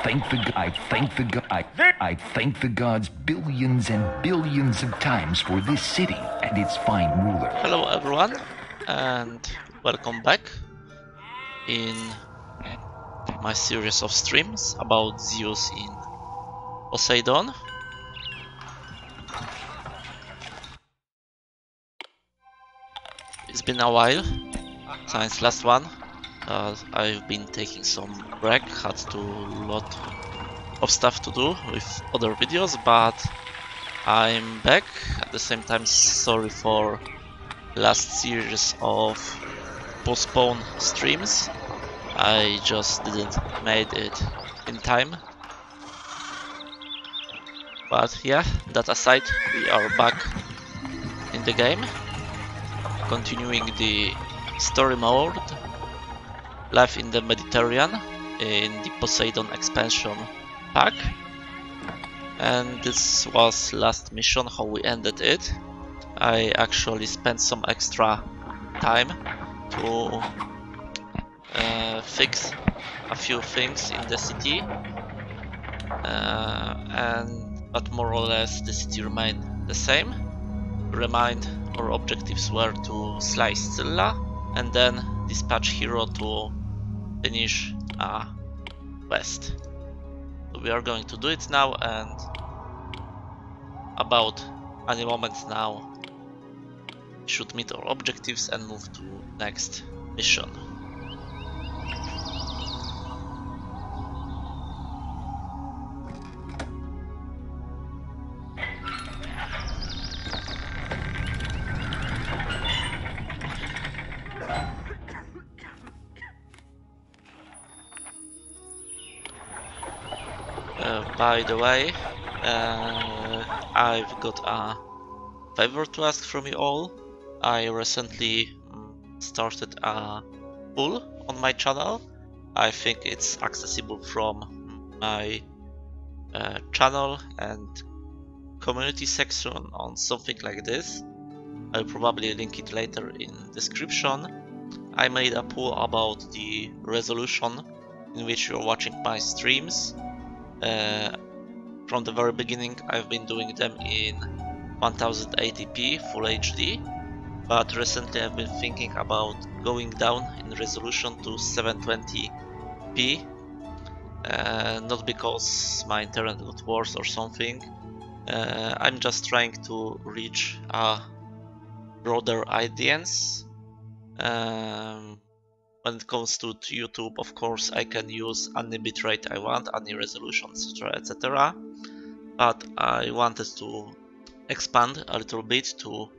thank the gods billions and billions of times for this city and its fine ruler. Hello everyone, and welcome back in my series of streams about Zeus in Poseidon. It's been a while since last one. I've been taking some break, had to lot of stuff to do with other videos, but I'm back. At the same time, sorry for last series of postponed streams. I just didn't made it in time. But yeah, that aside, we are back in the game, continuing the story mode, life in the Mediterranean in the Poseidon expansion pack. And this was last mission, how we ended it. I actually spent some extra time to fix a few things in the city, but more or less the city remained the same. Our objectives were to slice Scylla and then dispatch hero to finish a quest. So we are going to do it now, and about any moment now should meet our objectives and move to next mission. By the way, I've got a favor to ask from you all. I recently started a poll on my channel. I think it's accessible from my channel and community section on something like this. I'll probably link it later in description. I made a poll about the resolution in which you're watching my streams. From the very beginning I've been doing them in 1080p Full HD, but recently I've been thinking about going down in resolution to 720p, not because my internet got worse or something. I'm just trying to reach a broader audience. When it comes to YouTube, of course, I can use any bitrate I want, any resolution, etc, etc. But I wanted to expand a little bit to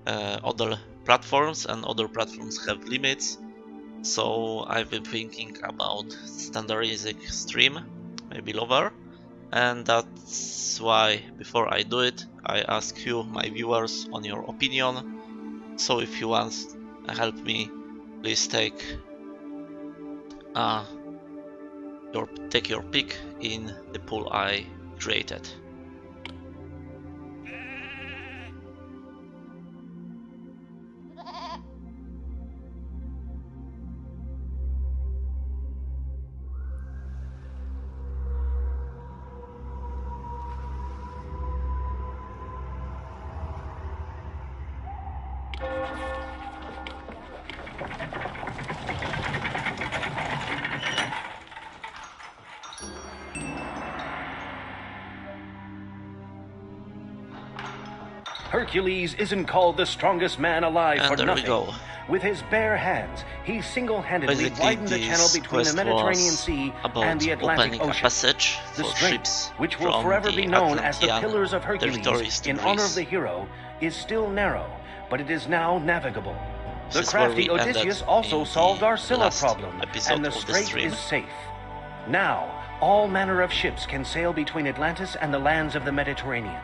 other platforms, and other platforms have limits. So I've been thinking about standardizing stream, maybe lower, and that's why before I do it, I ask you, my viewers, on your opinion. So if you want to help me, please take your pick in the pool I created. Hercules isn't called the strongest man alive and for there nothing. We go. With his bare hands, he single-handedly Basically, widened the channel between the Mediterranean Sea and the Atlantic Ocean. Ocean. The strait, which will forever be known as the Pillars of Hercules in honor of the hero, is still narrow, but it is now navigable. The crafty Odysseus also solved our Scylla problem, and the strait is safe. Now, all manner of ships can sail between Atlantis and the lands of the Mediterranean.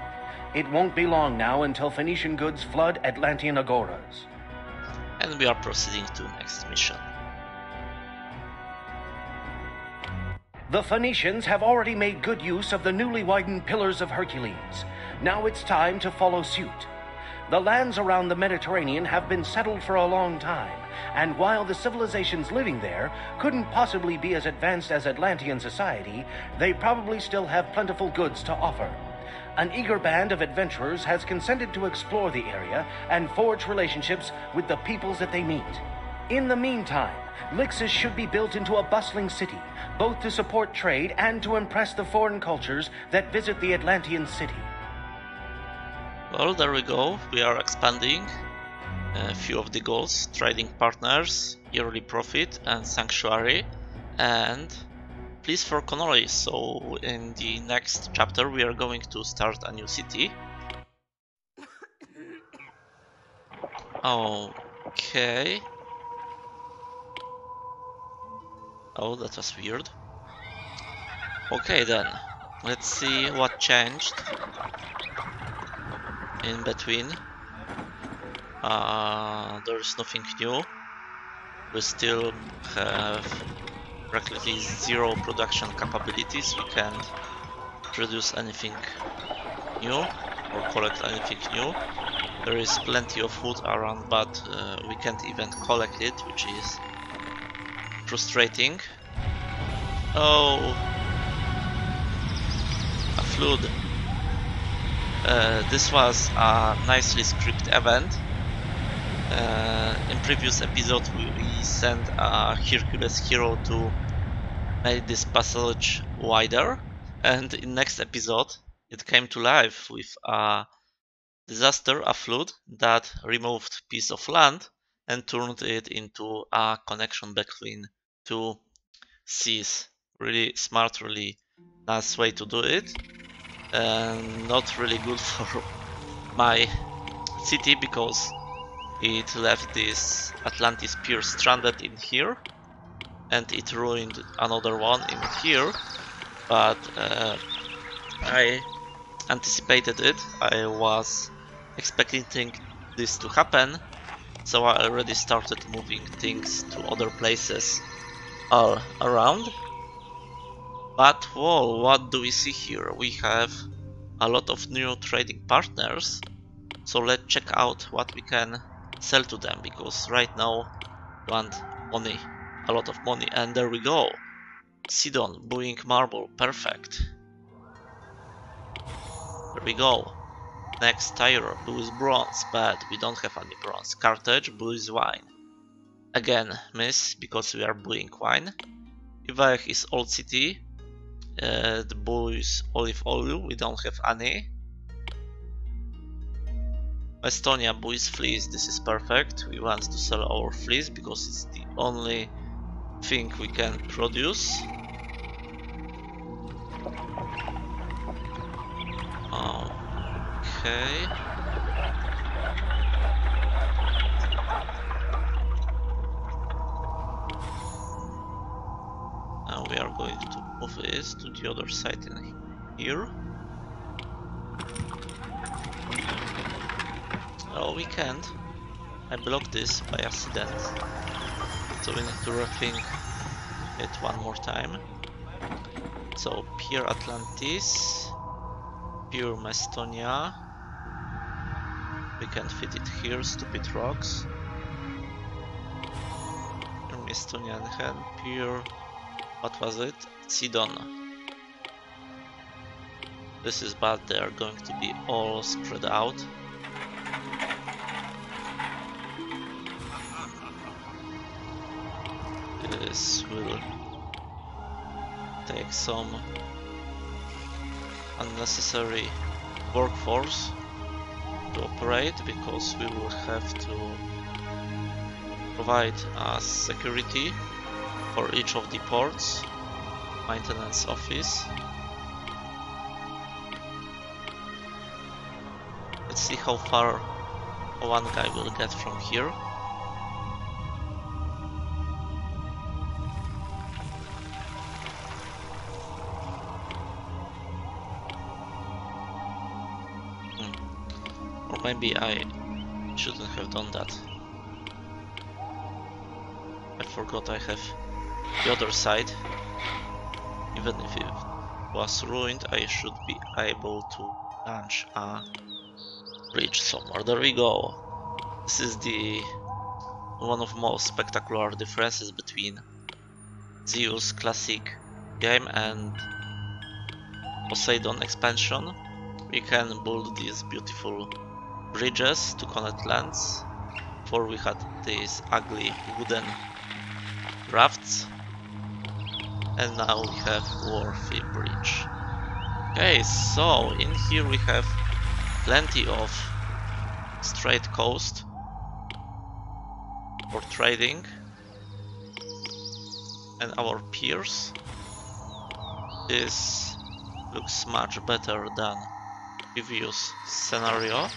It won't be long now until Phoenician goods flood Atlantean agoras. And we are proceeding to next mission. The Phoenicians have already made good use of the newly widened Pillars of Hercules. Now it's time to follow suit. The lands around the Mediterranean have been settled for a long time, and while the civilizations living there couldn't possibly be as advanced as Atlantean society, they probably still have plentiful goods to offer. An eager band of adventurers has consented to explore the area and forge relationships with the peoples that they meet. In the meantime, Lixus should be built into a bustling city, both to support trade and to impress the foreign cultures that visit the Atlantean city. Well, there we go. We are expanding a few of the goals: trading partners, yearly profit, and sanctuary. And please for colony. So in the next chapter we are going to start a new city. Okay. Oh, that was weird. Okay then, let's see what changed in between. There's nothing new. We still have practically zero production capabilities. We can't produce anything new or collect anything new. There is plenty of food around, but we can't even collect it, which is frustrating. Oh, a flood. This was a nicely scripted event. In previous episode we sent a Hercules hero to make this passage wider, and in next episode it came to life with a disaster, a flood that removed piece of land and turned it into a connection between two seas. Really smart, really nice way to do it, and not really good for my city because it left this Atlantis pier stranded in here, and it ruined another one in here, but I anticipated it. I was expecting this to happen, so I already started moving things to other places all around. But whoa, what do we see here? We have a lot of new trading partners, so let's check out what we can sell to them, because right now we want money, a lot of money. And there we go, Poseidon, booing marble, perfect. There we go. Next, Tyre, blue is bronze, bad, we don't have any bronze. Carthage, blue is wine. Again, miss, because we are booing wine. Ivech is old city. The blue is olive oil, we don't have any. Estonia, blue is fleece, this is perfect. We want to sell our fleece because it's the only thing we can produce. Okay. Now we are going to move this to the other side in here. Oh, we can't. I blocked this by accident. So we need to rethink it one more time. So, Pier Atlantis, Pier Macedonia. We can't fit it here, stupid rocks. Pier Macedonia and Pier, what was it? Sidon. This is bad, they are going to be all spread out. This will take some unnecessary workforce to operate, because we will have to provide us security for each of the ports, maintenance office. Let's see how far one guy will get from here. Or maybe I shouldn't have done that. I forgot I have the other side. Even if it was ruined, I should be able to launch a bridge somewhere. There we go. This is the one of most spectacular differences between Zeus classic game and Poseidon expansion. We can build these beautiful bridges to connect lands. Before we had these ugly wooden rafts, and now we have worthy bridge. Okay, so in here we have plenty of straight coast for trading, and our piers. This looks much better than previous scenario.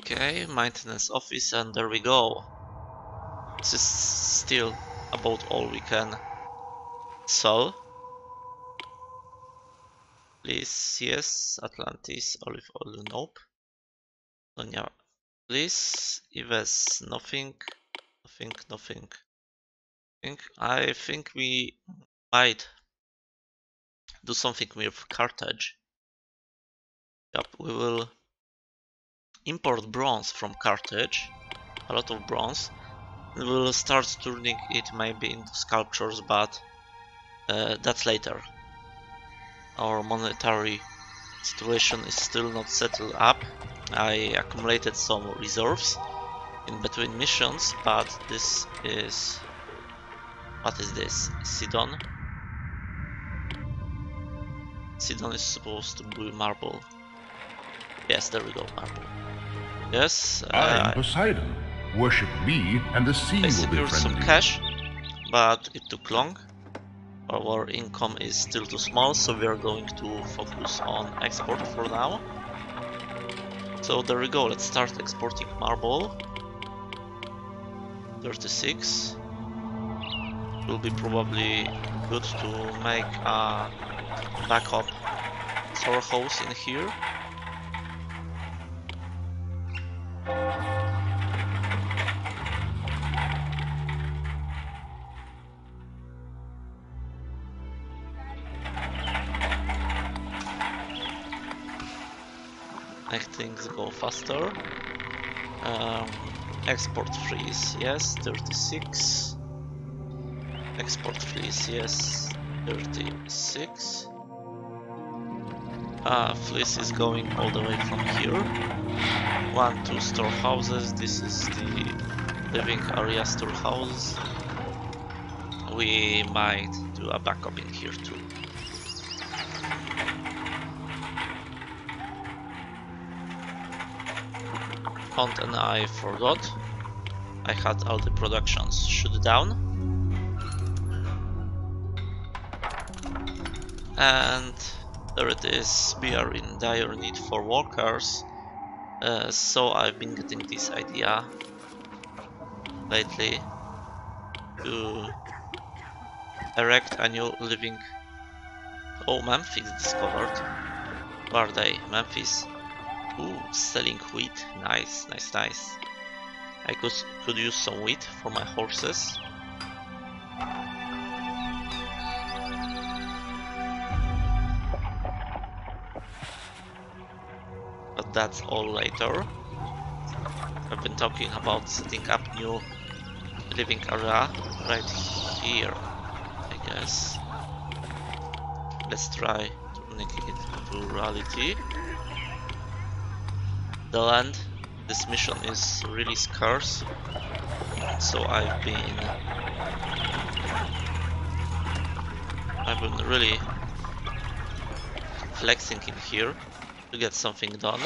Okay, maintenance office, and there we go. This is still about all we can sell. Please, yes, Atlantis, olive oil, nope. Sonia, please, Ives, nothing, nothing. I think we might do something with Carthage. Yep, we will import bronze from Carthage, a lot of bronze. We will start turning it maybe into sculptures, but that's later. Our monetary situation is still not settled up. I accumulated some reserves in between missions, but this is... what is this? Sidon? Sidon is supposed to be marble. Yes, there we go, marble. Yes, I am Poseidon. Worship me, and the sea will be friendly. I secured some cash, but it took long. Our income is still too small, so we are going to focus on export for now. So there we go, let's start exporting marble. 36. Will be probably good to make a backup storehouse in here. Make things go faster. Export freeze, yes, 36. Export freeze, yes, 36. Fleece is going all the way from here. 1, 2 storehouses. This is the living area storehouse. We might do a backup in here too. Hunt and I forgot. I had all the productions shut down. And there it is, we are in dire need for workers. So I've been getting this idea lately to erect a new living... Oh, Memphis discovered. Where are they? Memphis. Ooh, selling wheat. Nice, nice, nice. I could use some wheat for my horses. But that's all later. I've been talking about setting up new living area right here, I guess. Let's try turning it into reality. The land, this mission is really scarce, so I've been really flexing in here to get something done.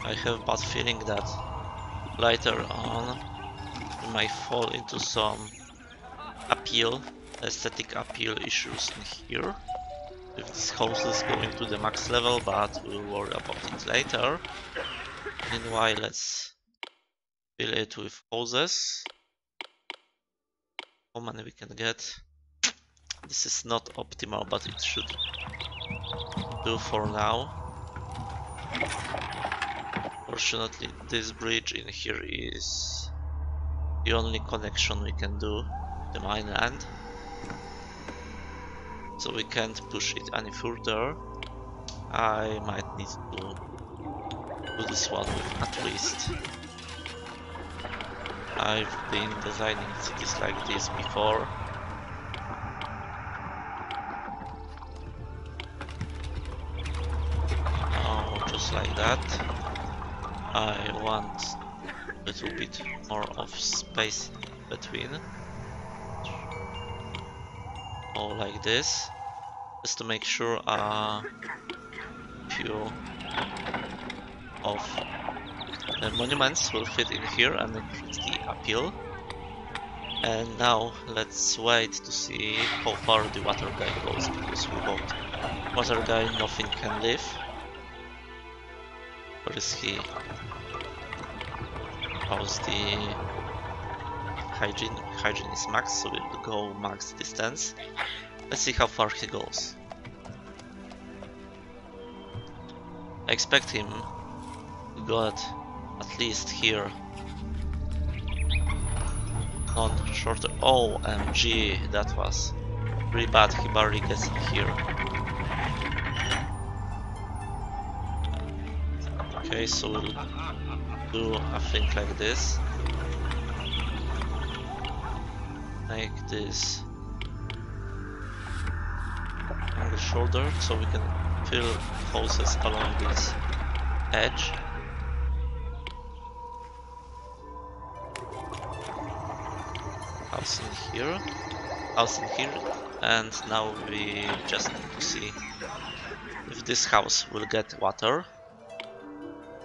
I have a bad feeling that later on we might fall into some aesthetic appeal issues in here. If this house is going to the max level, but we'll worry about it later. Meanwhile, let's fill it with houses. How many we can get? This is not optimal, but it should do for now. Fortunately, this bridge in here is the only connection we can do the mainland. So we can't push it any further. I might need to do this one with at least. I've been designing cities like this before. Now, just like that. I want a little bit more of space between. Or like this. Just to make sure a few of the monuments will fit in here and increase the appeal. And now let's wait to see how far the water guy goes, because without water guy nothing can live. Where is he? How's the hygiene? Hygiene is max, so we'll go max distance. Let's see how far he goes. I expect him to go at least here. On shorter. OMG, that was really bad. He barely gets in here. Okay, so we'll do a thing like this. Make this on the shoulder so we can fill houses along this edge. House in here, and now we just need to see if this house will get water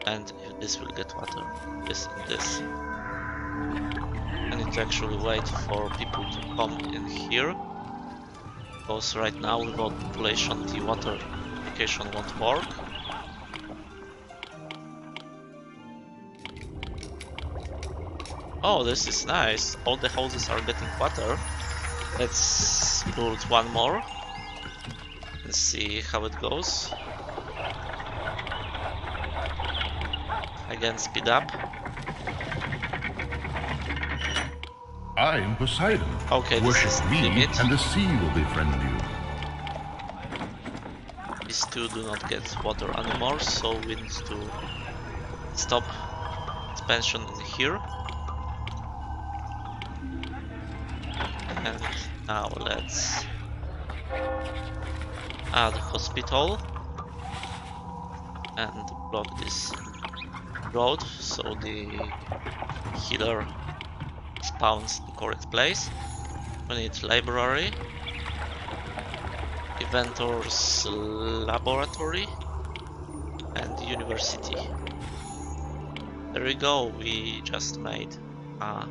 and if this will get water. This and this. I need to actually wait for people to come in here, because right now without population the water application won't work. Oh, this is nice. All the houses are getting water. Let's build one more and see how it goes. Again, speed up. I am Poseidon. Okay, worship me, limit. And the sea will befriend you. These two do not get water anymore, so we need to stop expansion in here. And now let's add hospital and block this road so the healer spawns in the correct place. We need library, inventor's laboratory, and university. There we go, we just made a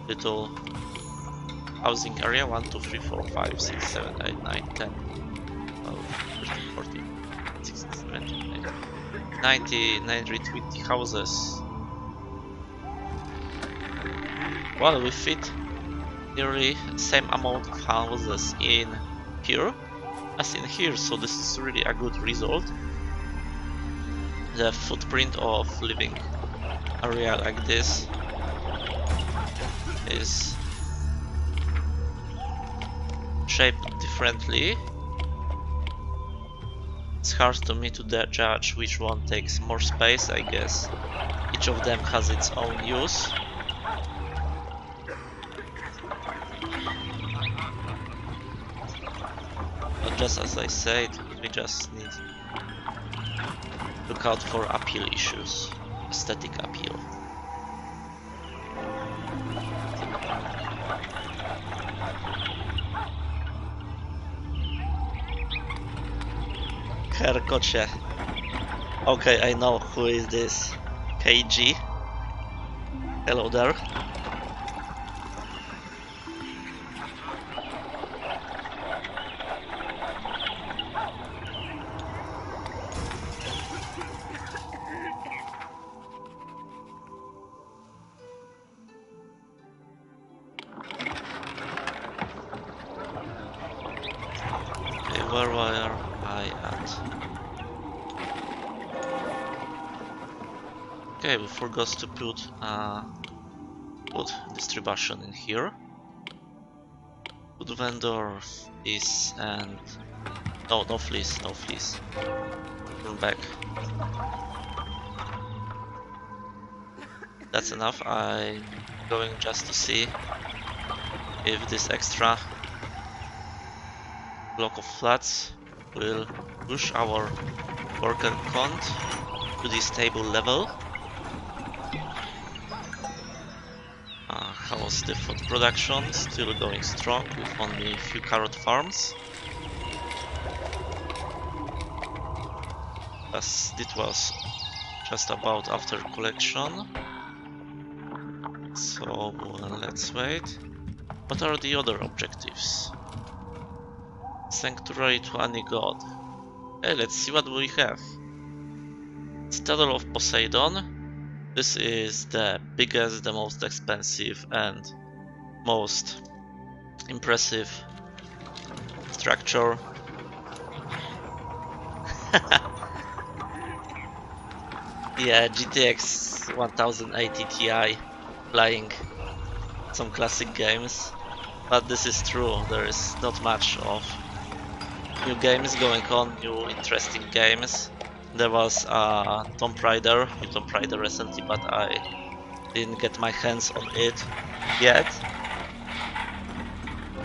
little housing area. 1, 2, 3, 4, 5, 6, 7, 8, 9, 10, 12, 13, 14, 16, 17, 18, 19, 920 houses. Well, we fit nearly the same amount of houses in here as in here, so this is really a good result. The footprint of living area like this is shaped differently. It's hard to me to judge which one takes more space. I guess each of them has its own use. But just as I said, we just need to look out for appeal issues, aesthetic appeal. Herkocie. Okay, I know who is this. KG. Hello there. Okay, where were I at? Okay, we forgot to put put distribution in here. Food vendor is and no fleece. Turn back. That's enough. I'm going just to see if this extra block of flats will push our worker count to the stable level. How's the food production? Still going strong with only a few carrot farms. As it was just about after collection. So let's wait. What are the other objectives? Sanctuary to any god. Hey, let's see what we have. Citadel of Poseidon. This is the biggest, the most expensive and most impressive structure. Yeah, GTX 1080 Ti playing some classic games. But this is true, there is not much of new games going on, new interesting games. There was a Tomb Raider recently, but I didn't get my hands on it yet.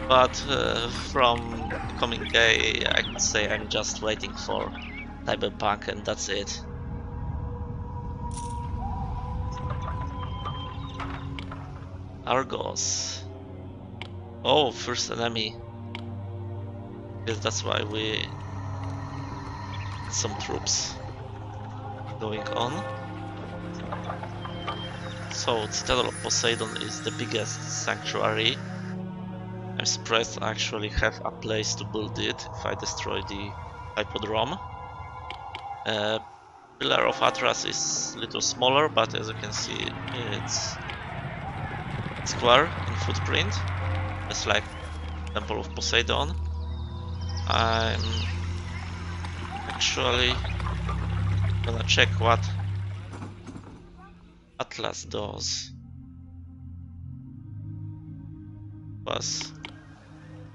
But from coming day, I could say I'm just waiting for Cyberpunk, and that's it. Argos. Oh, first enemy. Yes, that's why we some troops going on. So Citadel of Poseidon is the biggest sanctuary. I'm surprised I actually have a place to build it if I destroy the Hippodrome. Pillar of Atlas is a little smaller, but as you can see it's square in footprint. It's like Temple of Poseidon. I'm actually gonna check what Atlas does. Was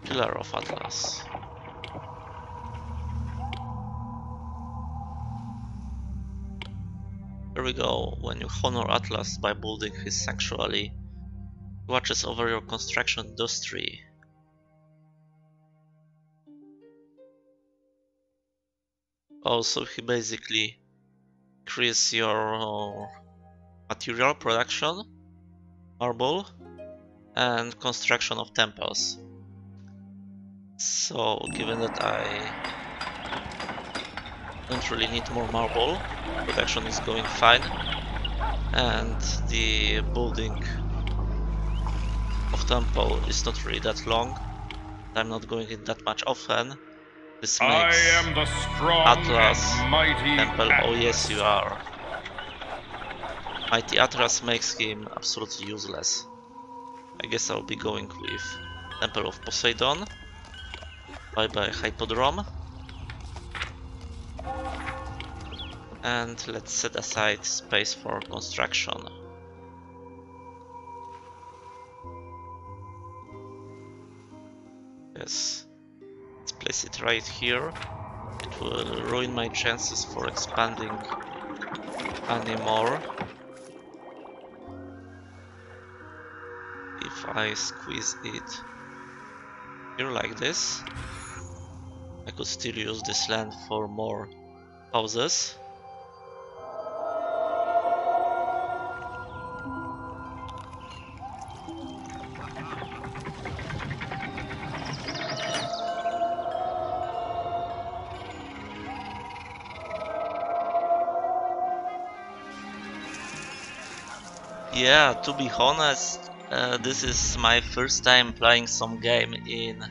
Pillar of Atlas. Here we go. When you honor Atlas by building his sanctuary, he watches over your construction industry. Also, he basically increases your material production, marble, and construction of temples. So, given that I don't really need more marble, production is going fine, and the building of temple is not really that long. I'm not going in that much often. This makes I am the strong Atlas and mighty temple. Atlas. Oh yes, you are. Mighty Atlas makes him absolutely useless. I guess I'll be going with Temple of Poseidon. Bye bye Hippodrome. And let's set aside space for construction. Yes. Let's place it right here. It will ruin my chances for expanding anymore. If I squeeze it here like this, I could still use this land for more houses. Yeah, to be honest, this is my first time playing some game in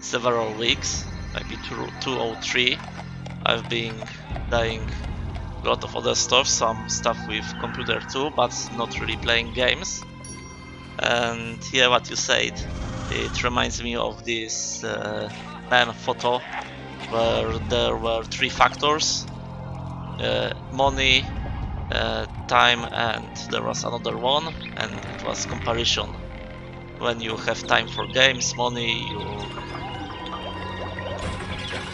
several weeks, maybe 2 or 3. I've been playing a lot of other stuff, some stuff with computer too, but not really playing games. And yeah, what you said, it reminds me of this meme photo where there were 3 factors: money, time, and there was another one, and it was comparison. When you have time for games, money, you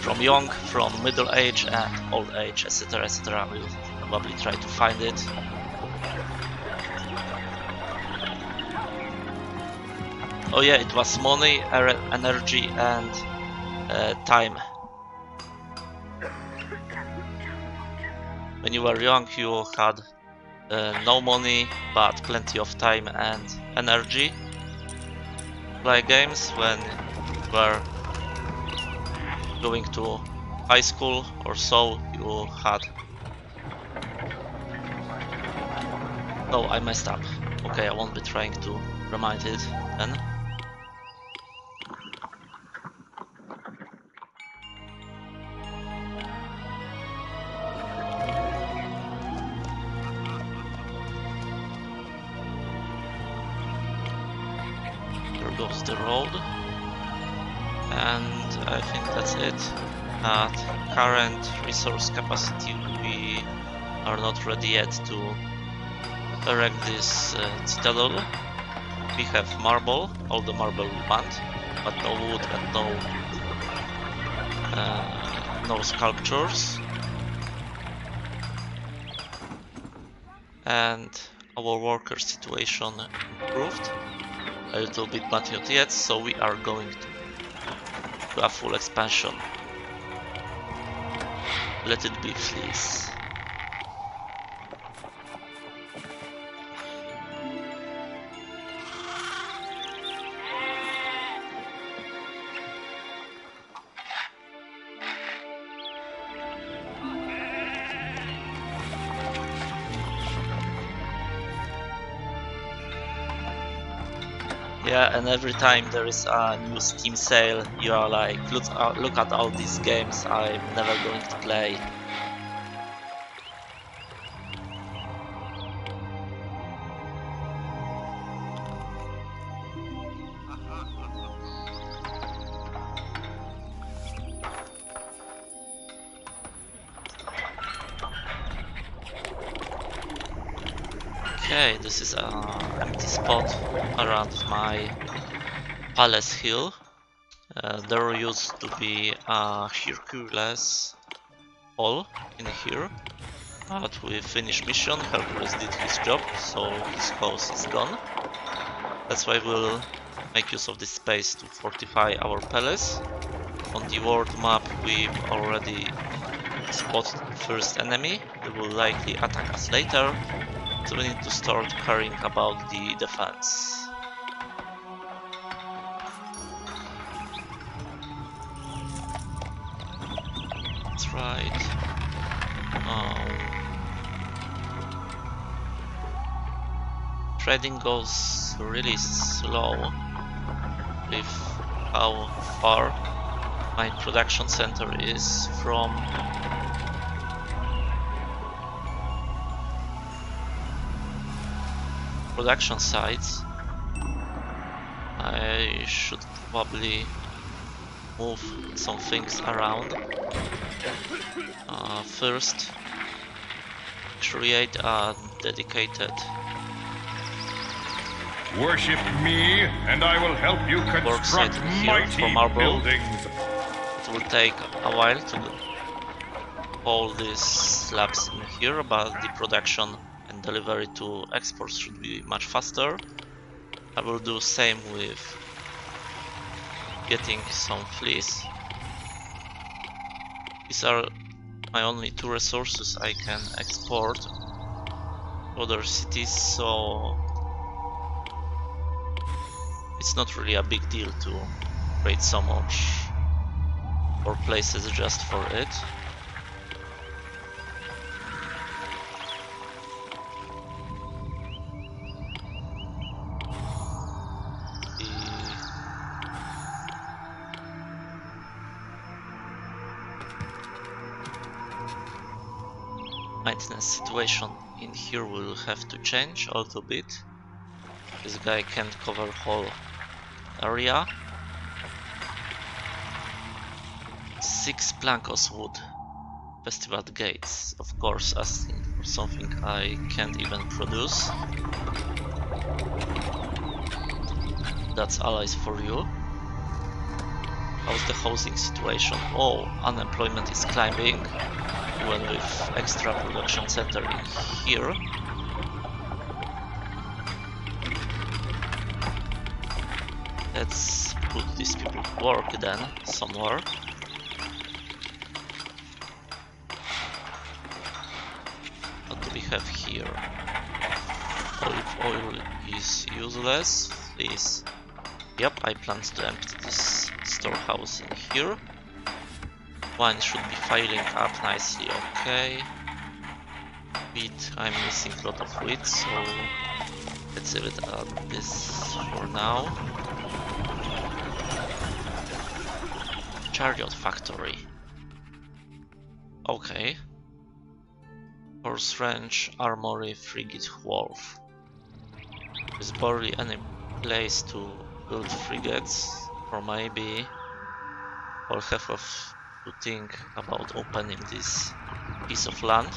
from young, from middle age and old age, etc, etc. We'll probably try to find it. Oh yeah, it was money, energy and time. When you were young, you had no money, but plenty of time and energy. Play games. When you were going to high school or so, you had... Oh, I messed up. Okay, I won't be trying to remind it then. Goes the road, and I think that's it. At current resource capacity, we are not ready yet to erect this citadel. We have marble, all the marble we want, but no wood and no sculptures. And our worker situation improved a little bit, but not yet, so we are going to a full expansion. Let it be, please. Yeah, and every time there is a new Steam sale, you are like, look at all these games I'm never going to play. Okay, this is an empty spot around my palace hill. There used to be a Hercules hall in here, but we finished mission. Hercules did his job, so his house is gone. That's why we'll make use of this space to fortify our palace. On the world map we've already spotted the first enemy. They will likely attack us later. So we need to start caring about the defense. That's right. Trading goes really slow with how far my production center is from production sites. I should probably move some things around. First, create a dedicated worship me, and I will help you construct mighty buildings. It will take a while to hold these slabs in here, but the production and delivery to exports should be much faster. I will do same with getting some fleece. These are my only two resources I can export to other cities, so it's not really a big deal to create so much more places just for it. Maintenance situation in here will have to change a little bit. This guy can't cover whole area. 6 Blancos wood. Festival gates, of course, as in something I can't even produce. That's allies for you. How's the housing situation? Oh, unemployment is climbing, even with extra production center in here. Let's put these people to work then, somewhere. What do we have here? Olive oil is useless, please. Yep, I plan to empty this storehouse in here. Wine should be filing up nicely, okay. Wheat, I'm missing a lot of wheat, so let's leave it at this for now. Chariot factory. Okay. Horse ranch, armory, frigate wharf. There's barely any place to build frigates, or maybe I'll have to think about opening this piece of land.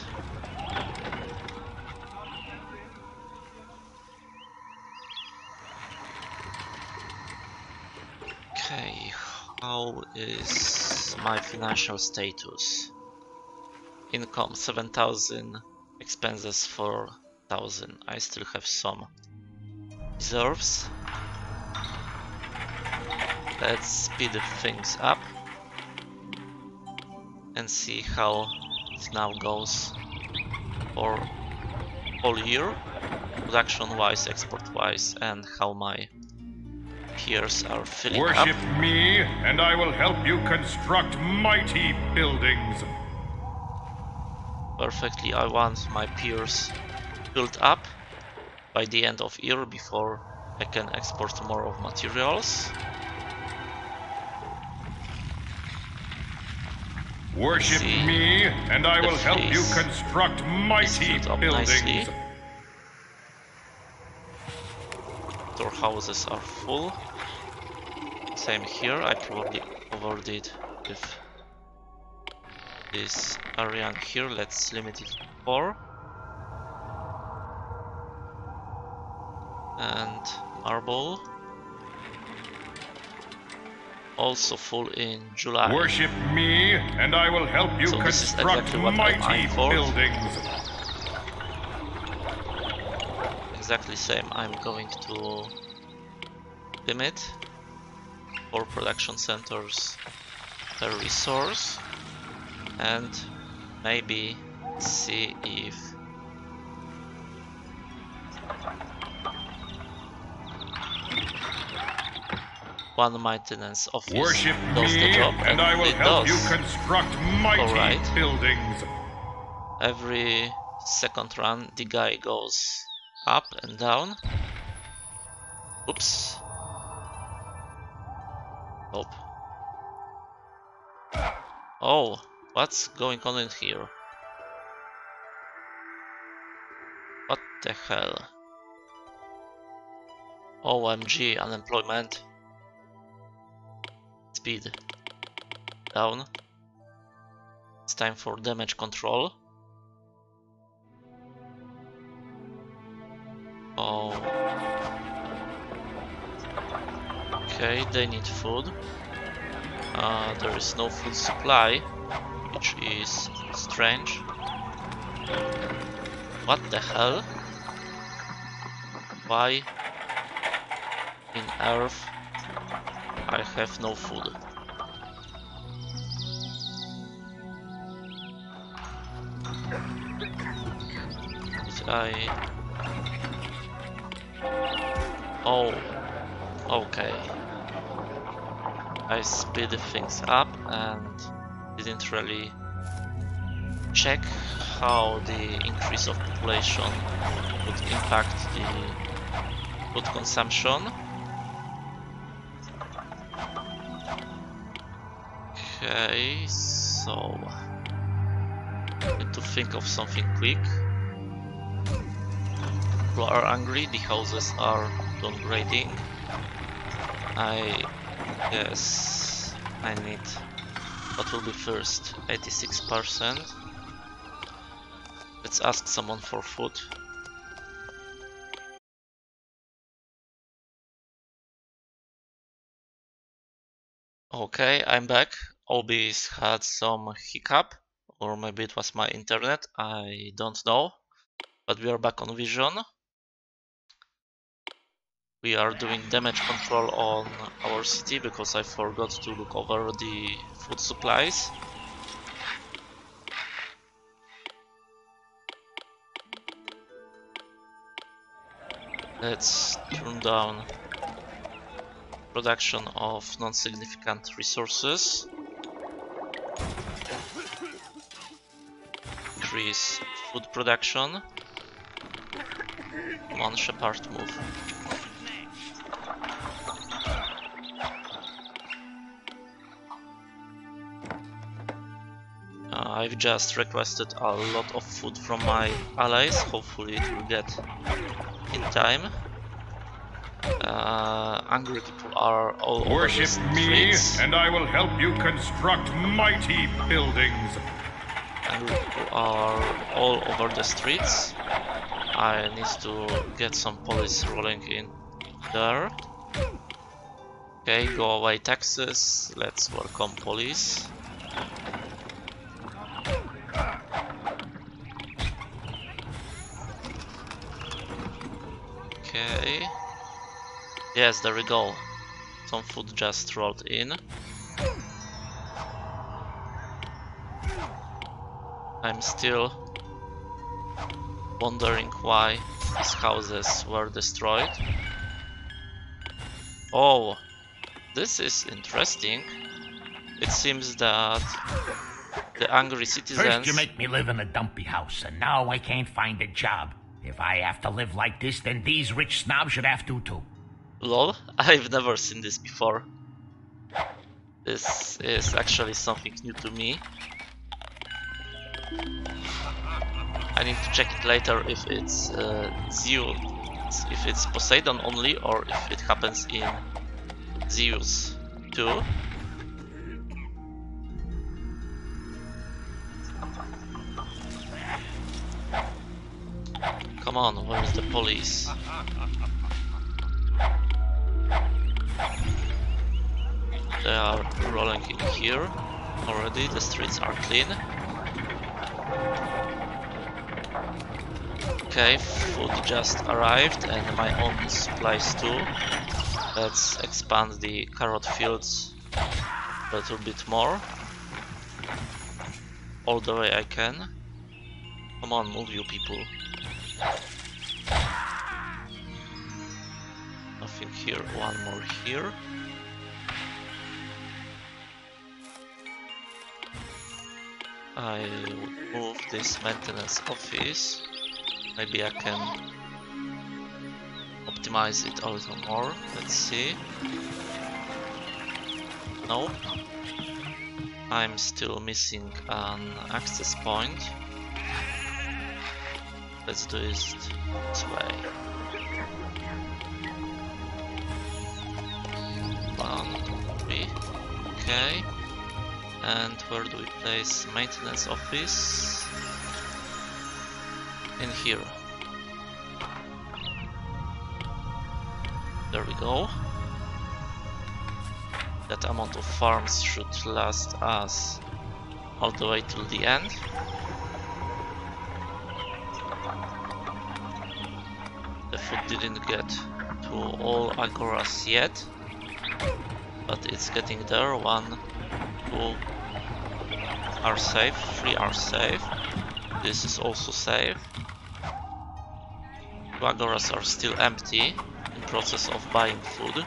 Okay, how is my financial status? Income 7,000, expenses 4,000. I still have some reserves. Let's speed things up and see how it now goes for whole year, production wise, export wise, and how my peers are filling up. Worship me, and I will help you construct mighty buildings. Perfectly, I want my peers built up by the end of year before I can export more of materials. Worship me, and I will help you construct mighty buildings. Storehouses are full. Same here, I probably overdid with this area here. Let's limit it to 4. And marble. Also full in July. Worship me, and I will help you construct exactly mighty buildings. Exactly same. I'm going to limit 4 production centers per resource, and maybe see if one maintenance office does the job, and I will help you construct mighty buildings. Every second run the guy goes up and down. Oops. Nope. Oh, what's going on in here? What the hell? OMG, unemployment. Speed down. It's time for damage control. Oh. Okay, they need food. There is no food supply, which is strange. What the hell? Why in Earth I have no food? Oh, okay. I speed things up and didn't really check how the increase of population would impact the food consumption. Okay, so need to think of something quick. People are angry, the houses are downgrading. I guess I need, what will be first? 86%. Let's ask someone for food. Okay, I'm back. OBS had some hiccup, or maybe it was my internet, I don't know. But we are back on Vision. We are doing damage control on our city because I forgot to look over the food supplies. Let's turn down production of non-significant resources. Increase food production. Come on, Shepard, move. I've just requested a lot of food from my allies. Hopefully it will get in time. Angry people are all over the streets. Worship me, and I will help you construct mighty buildings. Angry people are all over the streets. I need to get some police rolling in there. Okay, go away taxes. Let's welcome police. Okay. Yes, there we go. Some food just rolled in. I'm still wondering why these houses were destroyed. Oh, this is interesting. It seems that the angry citizens... First you make me live in a dumpy house, and now I can't find a job. If I have to live like this, then these rich snobs should have to too. Lol, I've never seen this before. This is actually something new to me. I need to check it later if it's Zeus, if it's Poseidon only, or if it happens in Zeus too. Come on, where's the police? They are rolling in here already, the streets are clean. Okay, food just arrived and my own supplies too. Let's expand the carrot fields a little bit more. All the way I can. Come on, move you people. Nothing here, one more here. I would move this maintenance office. Maybe I can optimize it a little more. Let's see. No. I'm still missing an access point. Let's do it this way. 1, 2, 3. Okay. And where do we place maintenance office? In here. There we go. That amount of farms should last us all the way till the end. The food didn't get to all agoras yet, but it's getting there. 1, 2 are safe, 3 are safe. This is also safe. 2 agoras are still empty, in process of buying food.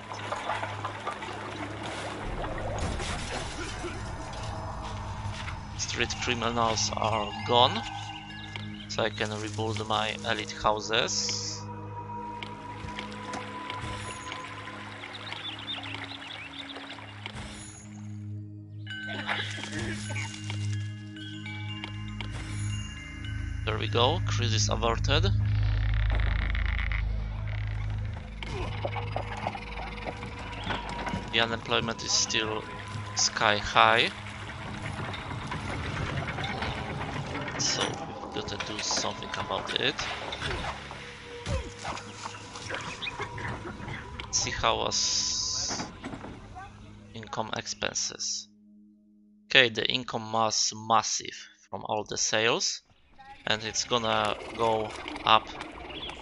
Street criminals are gone, so I can rebuild my elite houses. There we go, crisis averted. The unemployment is still sky high. So gotta do something about it. Let's see how was income expenses. Okay, the income was massive from all the sales, and it's gonna go up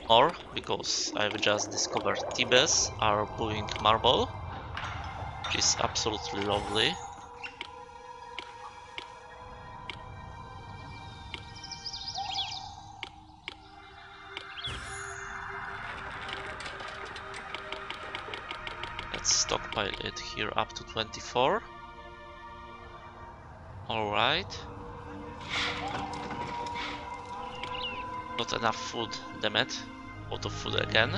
more because I've just discovered Thebes are brewing marble, which is absolutely lovely. Let's stockpile it here up to 24. Alright. Not enough food, damn it. Out of food again.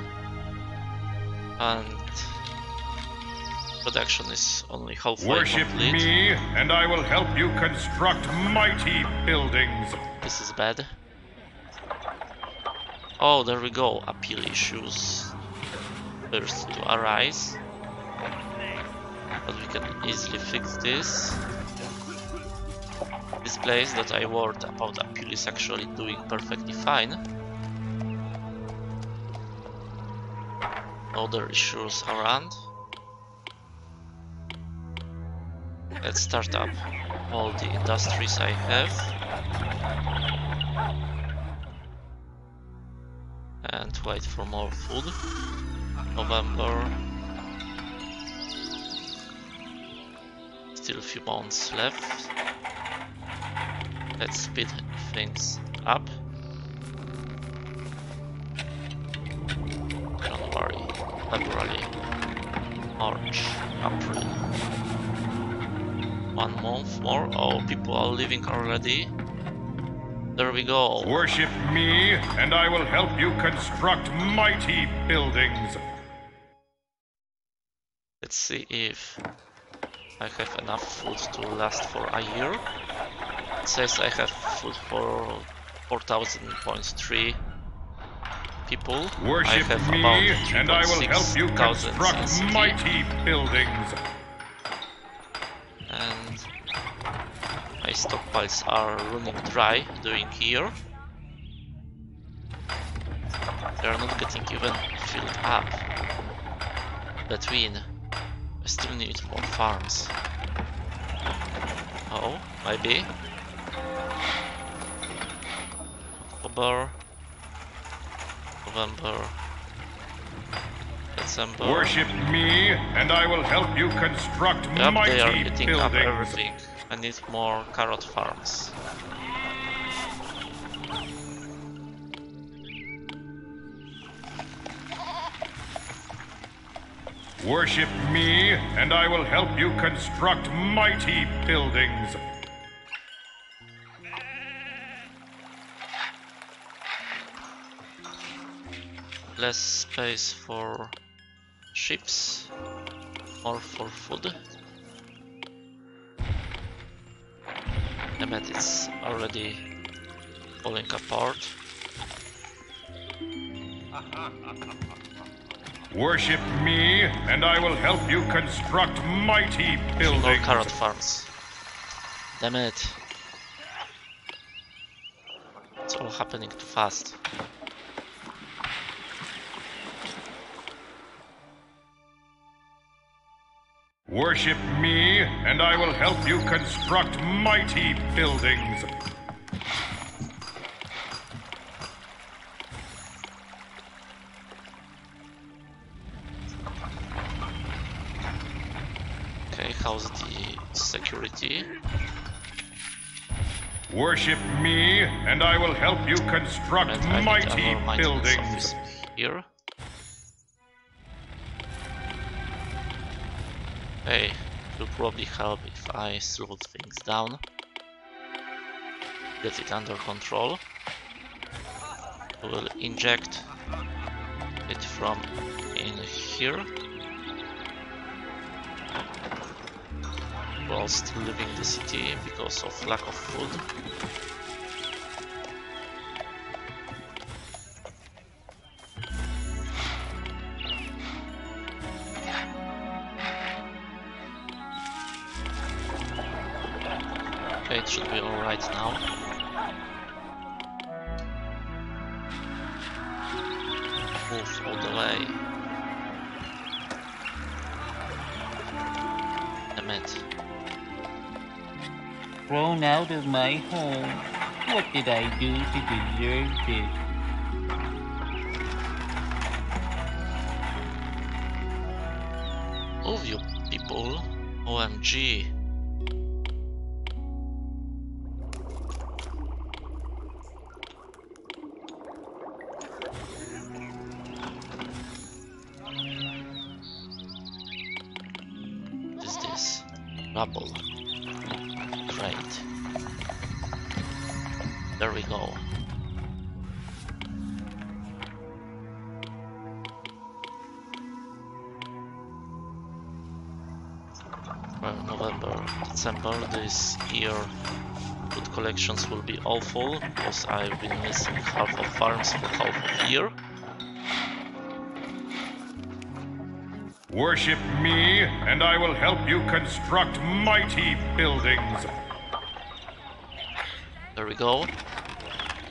And production is only halfway Worship complete. me, and I will help you construct mighty buildings. This is bad. Oh, there we go. Appeal issues first to arise. But we can easily fix this. This place that I worried about appeal is actually doing perfectly fine. No other issues around. Let's start up all the industries I have. And wait for more food. November. Still a few months left. Let's speed things up. January, February, March, April. 1 month more. Oh, people are leaving already. There we go. Worship me, and I will help you construct mighty buildings. Let's see if I have enough food to last for a year. It says I have food for 4,000.3 people. Worship I have me, about and I will help you 3,600 construct mighty buildings. And my stockpiles are running dry during here. They are not getting even filled up. Between, I still need more farms. Oh, maybe. October, November, December. Worship me, and I will help you construct Yep, mighty they are eating up buildings. everything. I need more carrot farms. Worship me, and I will help you construct mighty buildings. Less space for ships, more for food. Damn it, it's already falling apart. Worship me, and I will help you construct mighty More buildings. carrot farms. Damn it. It's all happening too fast. Worship me, and I will help you construct mighty buildings. Okay, how's the security? Worship me, and I will help you construct And I need mighty another maintenance buildings. office here. Hey, it will probably help if I slow things down. Get it under control. I will inject it from in here. While still leaving the city because of lack of food. Okay, it should be alright now. move all the way. Damn it. Thrown out of my home. What did I do to deserve this? Move, you people. OMG. What is this? Rubble. Great. There we go. Well, November, December this year food collections will be awful because I've been missing half of farms for half of the year. Worship me, and I will help you construct mighty buildings. There we go.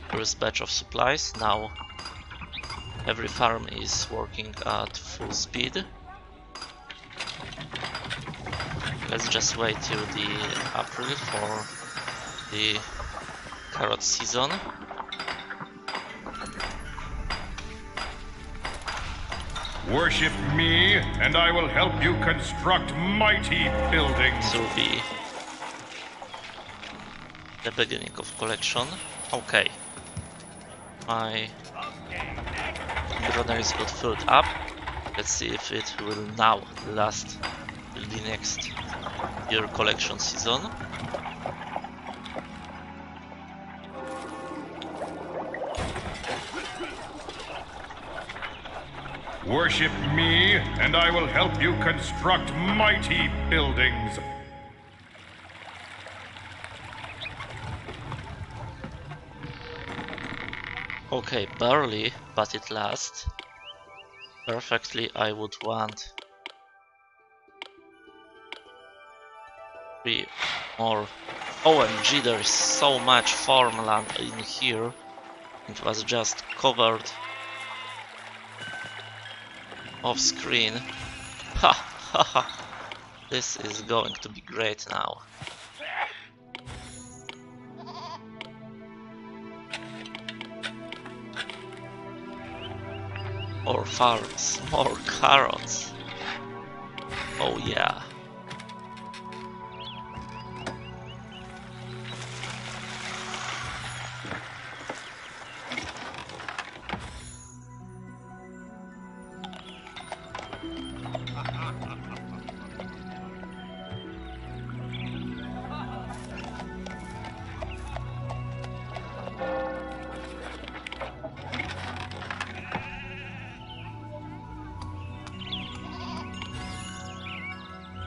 First batch of supplies. Now every farm is working at full speed. Let's just wait till the April for the carrot season. Worship me, and I will help you construct mighty buildings. This will be the beginning of collection. Okay. My inventory's got filled up. Let's see if it will now last till the next year collection season. Worship me, and I will help you construct mighty buildings. Okay, barely, but it lasts. Perfectly, I would want 3 more. OMG, there is so much farmland in here. It was just covered off screen. Ha ha ha! This is going to be great now. More farms, more carrots. Oh yeah.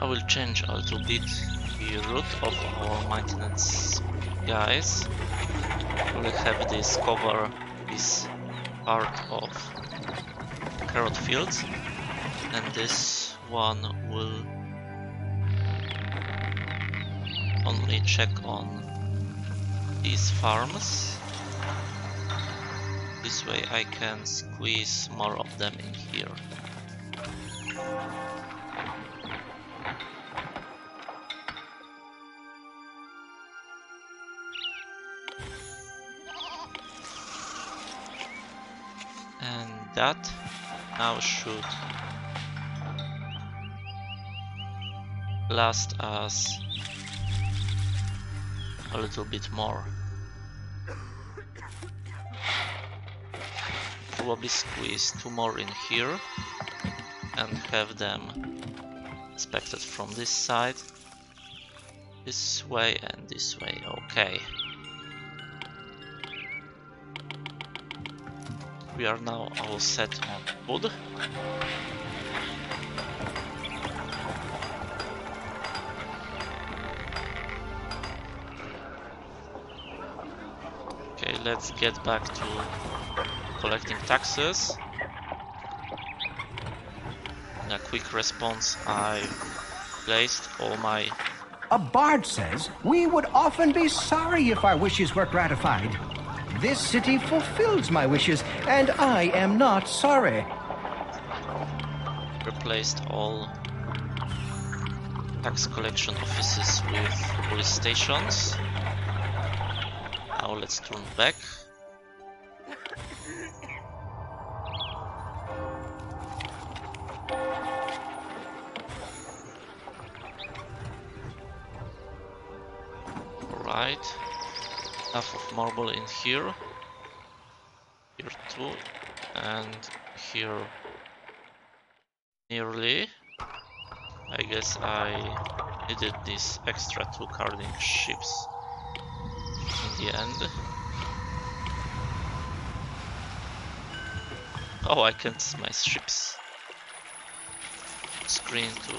I will change a little bit the route of our maintenance guys. We'll have this cover this part of carrot fields, and this one will only check on these farms. This way I can squeeze more of them in here. And that now should last us a little bit more. Probably squeeze 2 more in here and have them inspected from this side, this way and this way. Okay. We are now all set on wood. Okay, let's get back to collecting taxes. In a quick response, I placed all my... A bard says we would often be sorry if our wishes were gratified. This city fulfills my wishes, and I am not sorry. replaced all tax collection offices with police stations. Now let's turn back. Alright, enough of marble in here. Here too, and here nearly. I guess I needed these extra 2 carding ships in the end. Oh, I can't see my ships screen to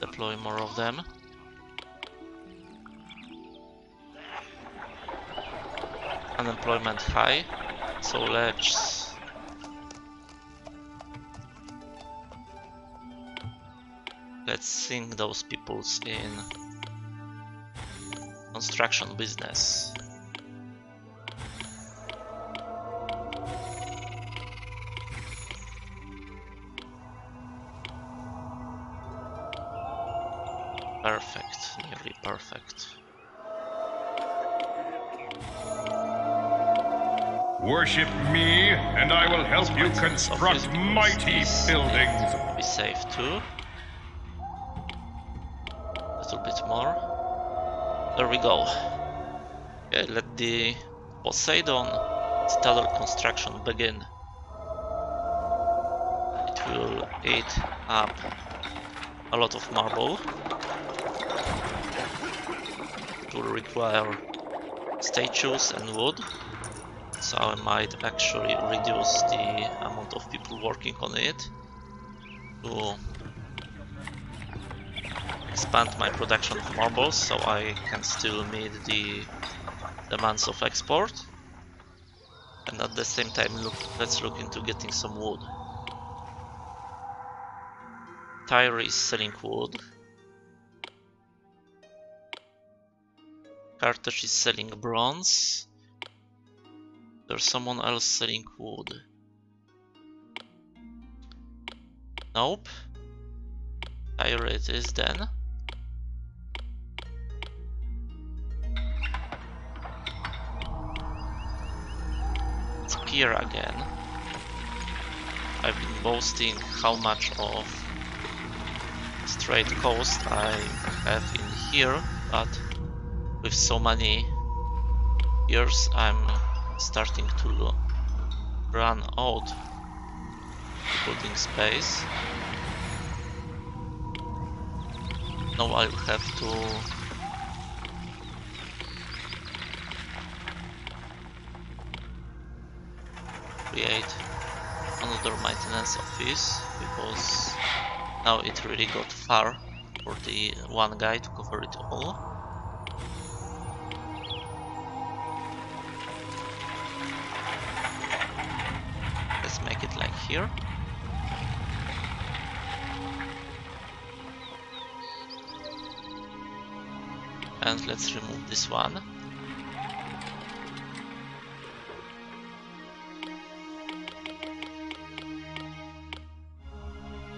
deploy more of them. Unemployment high, so let's sink those peoples in construction business. Perfect, nearly perfect. Worship me, and I will help you construct mighty buildings. Be safe too. A little bit more. There we go. Okay, let the Poseidon stellar construction begin. It will eat up a lot of marble. It will require statues and wood. So I might actually reduce the amount of people working on it to expand my production of marbles so I can still meet the demands of export. And at the same time, let's look into getting some wood. Tyre is selling wood. Carthage is selling bronze. There's someone else selling wood. Nope. Tyre it is then. It's Pier again. I've been boasting how much of straight coast I have in here, but with so many years I'm starting to run out of building space. Now I'll have to create another maintenance office because now it really got far for the one guy to cover it all. Let's make it like here. And let's remove this one.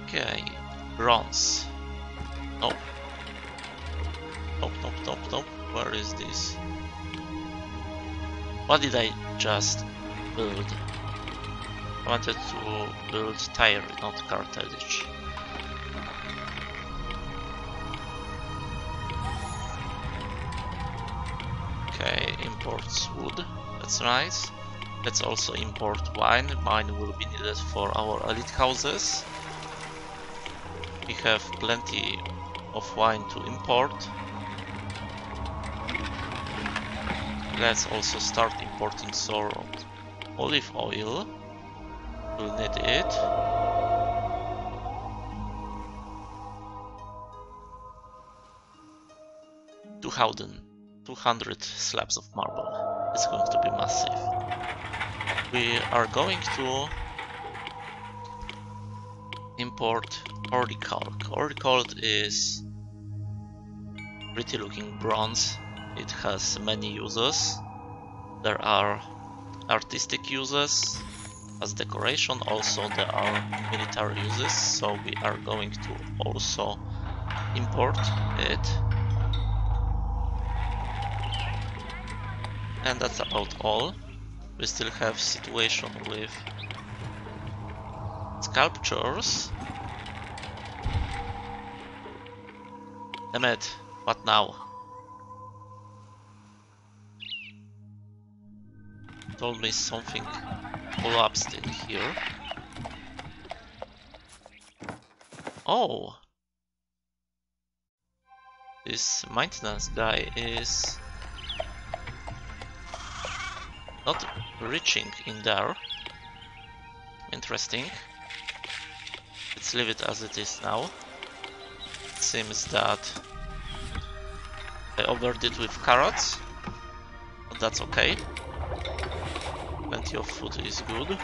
Okay, bronze. Nope. Nope, nope, nope, nope. Where is this? What did I just build? I wanted to build Tyre, not Carthage. Okay, imports wood. That's nice. Let's also import wine. Wine will be needed for our elite houses. We have plenty of wine to import. Let's also start importing some olive oil. We'll need it. $200 slabs of marble. It's going to be massive. We are going to import orichalc. Orichalc is pretty looking bronze. It has many uses. There are artistic uses, as decoration. Also there are military uses, so we are going to also import it. And that's about all. We still have situation with sculptures. Damn it, what now? Told me something collapsed in here. Oh! This maintenance guy is not reaching in there. Interesting. Let's leave it as it is now. It seems that I overdid with carrots, but that's okay. Plenty of food is good.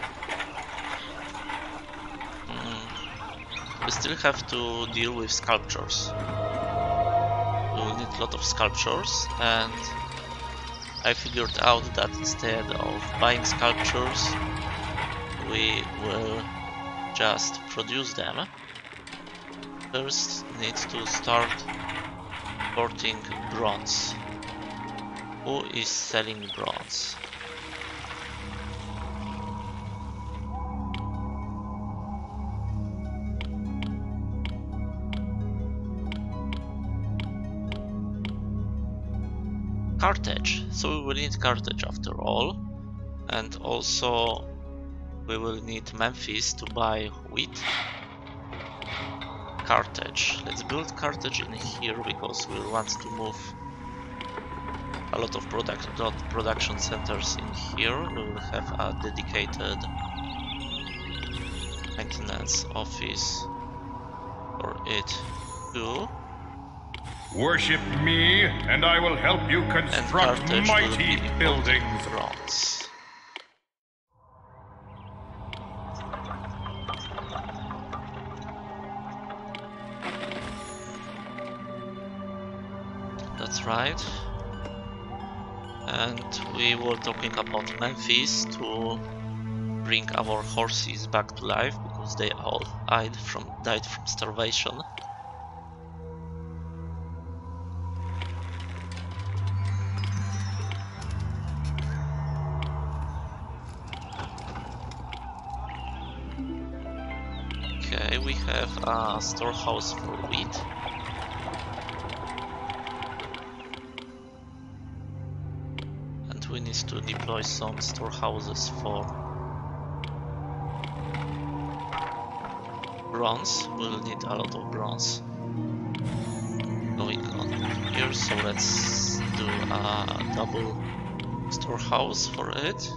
We still have to deal with sculptures. We will need a lot of sculptures, and I figured out that instead of buying sculptures, we will just produce them. First, need to start importing bronze. Who is selling bronze? Carthage. So we will need Carthage after all, and also we will need Memphis to buy wheat. Carthage. Let's build Carthage in here because we want to move a lot of production centers in here. We will have a dedicated maintenance office for it too. Worship me, and I will help you construct mighty buildings. Bronze. That's right. And we were talking about Memphis to bring our horses back to life because they all died from starvation. Okay, we have a storehouse for wheat. And we need to deploy some storehouses for bronze. We'll need a lot of bronze going on here, so let's do a double storehouse for it.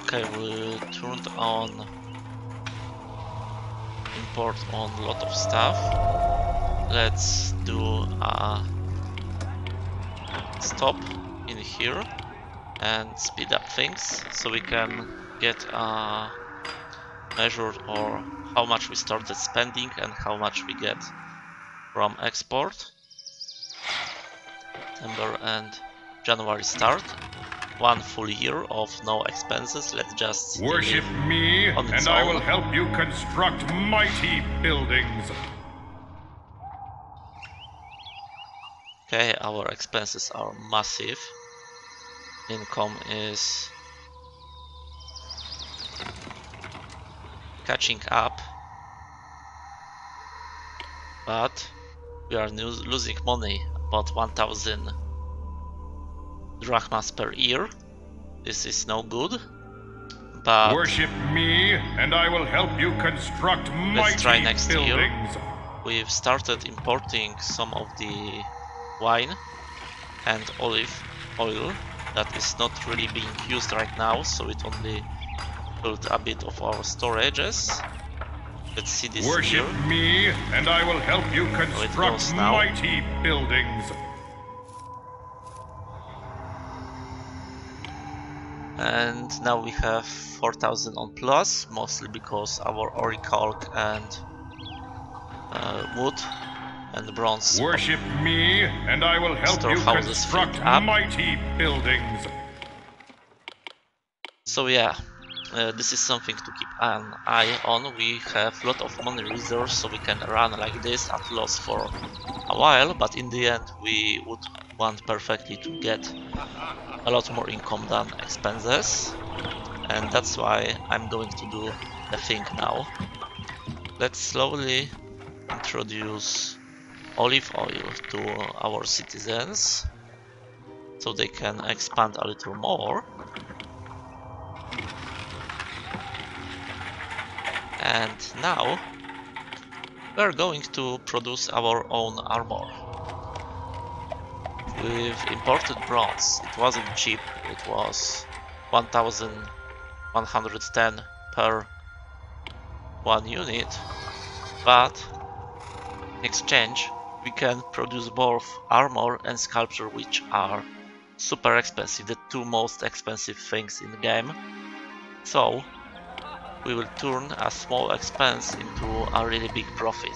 Okay, we turned on import on a lot of stuff. Let's do a stop in here and speed up things so we can get a measure or how much we started spending and how much we get from export. September and January start. 1 full year of no expenses. Let's just worship me, and I will help you construct mighty buildings. Okay, our expenses are massive. Income is catching up, but we are losing money, about 1,000 drachmas per year. This is no good, but worship me, and I will help you construct mighty let's try next buildings. year. We've started importing some of the wine and olive oil that is not really being used right now, so it only filled a bit of our storages. Let's see this worship here. me, and I will help you construct mighty buildings. And now we have 4,000 on plus, mostly because our orichalc and wood and bronze. Worship me, and I will help you construct mighty buildings. So yeah, this is something to keep an eye on. We have a lot of money reserves, so we can run like this at loss for a while, but in the end we would want perfectly to get a lot more income than expenses, and that's why I'm going to do the thing now. Let's slowly introduce olive oil to our citizens so they can expand a little more. And now we're going to produce our own armor. With imported bronze, it wasn't cheap, it was 1110 per 1 unit, but in exchange we can produce both armor and sculpture, which are super expensive, the two most expensive things in the game. So we will turn a small expense into a really big profit.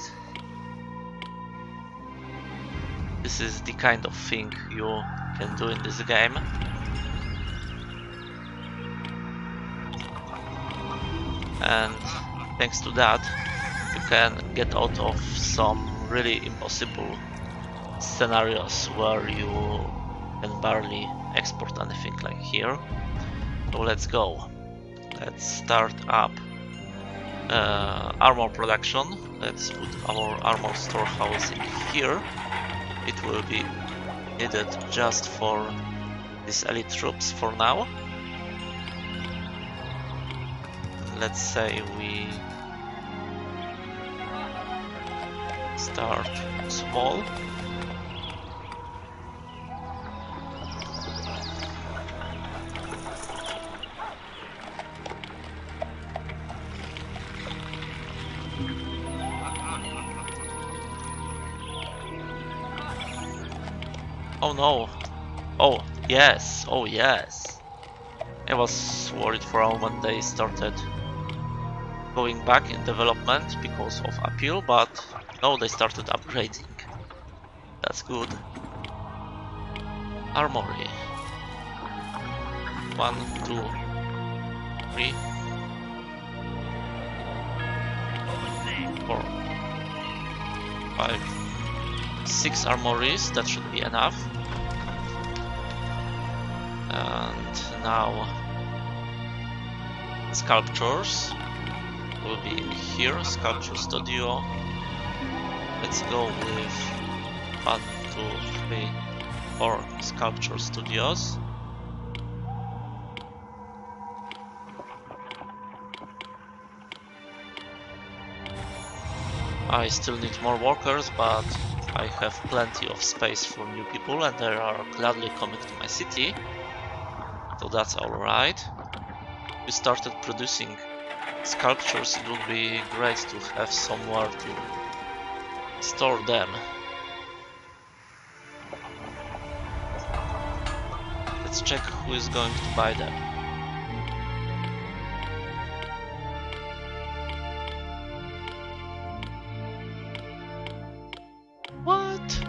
This is the kind of thing you can do in this game. And thanks to that, you can get out of some really impossible scenarios where you can barely export anything like here. So let's go. Let's start up armor production. Let's put our armor storehouse in here. It will be needed just for these elite troops for now. Let's say we start small. Oh no! Oh yes! Oh yes! I was worried for a moment they started going back in development because of appeal, but no, they started upgrading. That's good. Armory. 1, 2, 3, 4, 5, 6 armories, that should be enough. And now sculptures will be in here, sculpture studio. Let's go with 1, 2, 3, 4 sculpture studios. I still need more workers, but I have plenty of space for new people and they are gladly coming to my city, so that's alright. We started producing sculptures, it would be great to have somewhere to store them. Let's check who is going to buy them. What?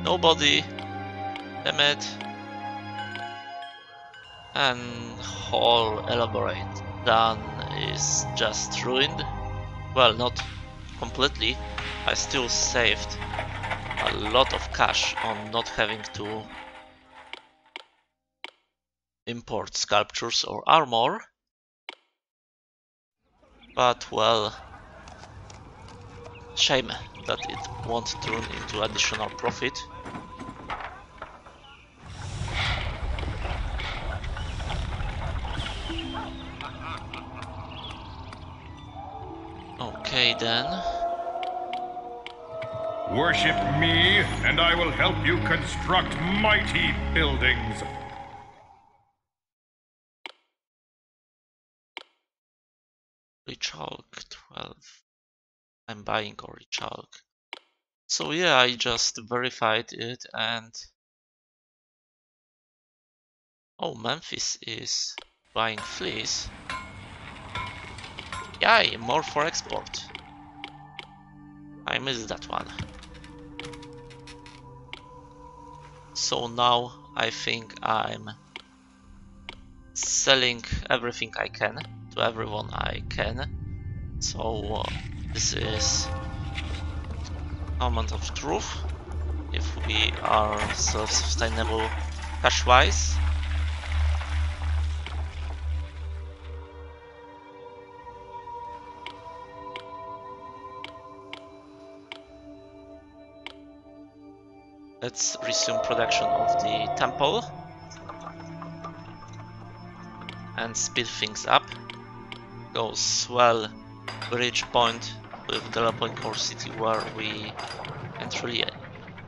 Nobody. Damn it. And whole elaborate done is just ruined. Well, not completely. I still saved a lot of cash on not having to import sculptures or armor. But well, shame that it won't turn into additional profit. Okay then. Worship me, and I will help you construct mighty buildings. Rechalk 12. I'm buying a rechalk. So yeah, I just verified it and... Oh, Memphis is buying fleece. Yay, more for export. I missed that one. So now I think I'm selling everything I can to everyone I can. So this is moment of truth. If we are self-sustainable cash-wise. Let's resume production of the temple and speed things up. Goes well. We reach point with developing our city where we can't really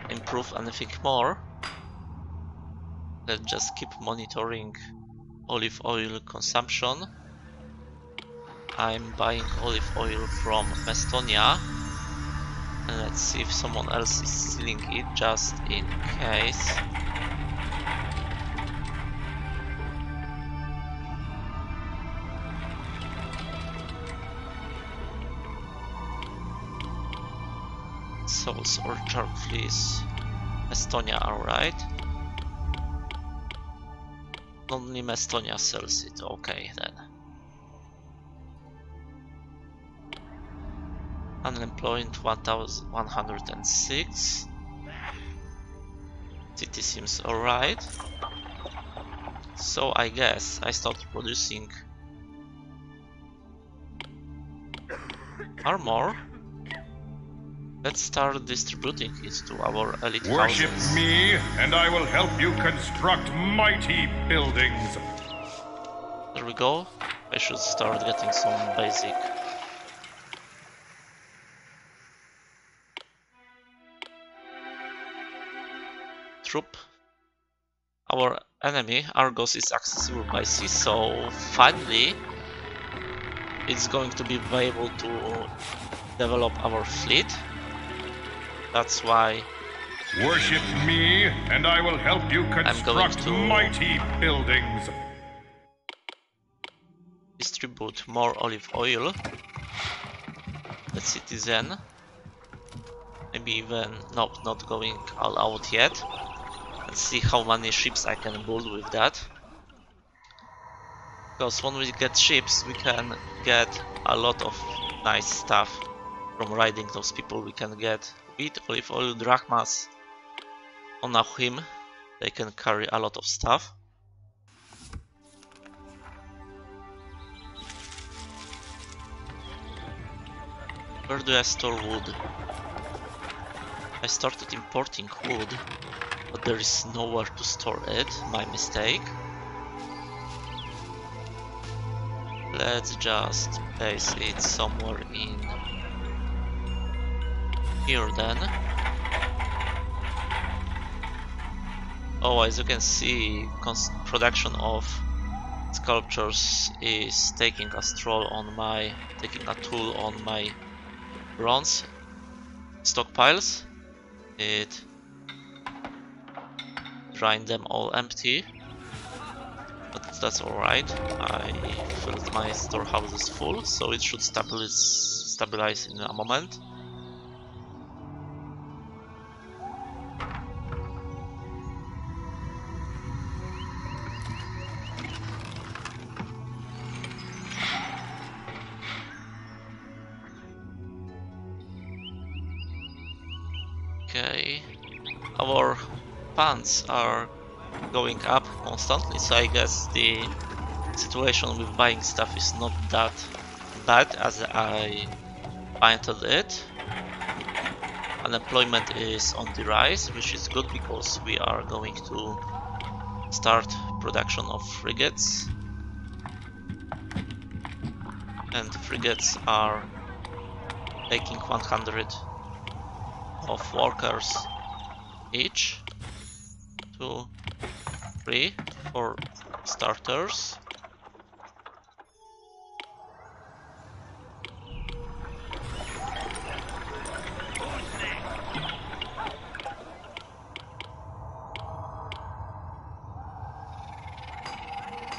improve anything more. Let's just keep monitoring olive oil consumption. I'm buying olive oil from Estonia. And let's see if someone else is stealing it, just in case. Souls Orchard, please. Estonia, alright. Only Estonia sells it, okay then. Unemployed 1106. City seems alright. So I guess I start producing armor. Let's start distributing it to our elite Worship houses. me, and I will help you construct mighty buildings. There we go. I should start getting some basic troop. Our enemy, Argus, is accessible by sea, so finally it's going to be able to develop our fleet. That's why worship me, and I will help you construct mighty buildings. Distribute more olive oil. The citizen. Maybe even nope, not going all out yet. Let's see how many ships I can build with that. Because when we get ships, we can get a lot of nice stuff from riding those people. We can get wheat, olive oil, drachmas on a whim. They can carry a lot of stuff. Where do I store wood? I started importing wood, but there is nowhere to store it. My mistake. Let's just place it somewhere in here then. Oh, as you can see, production of sculptures is taking a toll on my bronze stockpiles. It drained them all empty, but that's alright. I filled my storehouses full, so it should stabilize in a moment. Okay, our funds are going up constantly, so I guess the situation with buying stuff is not that bad as I painted it. Unemployment is on the rise, which is good because we are going to start production of frigates. And frigates are taking 100 of workers each. 2, 3, 4 starters.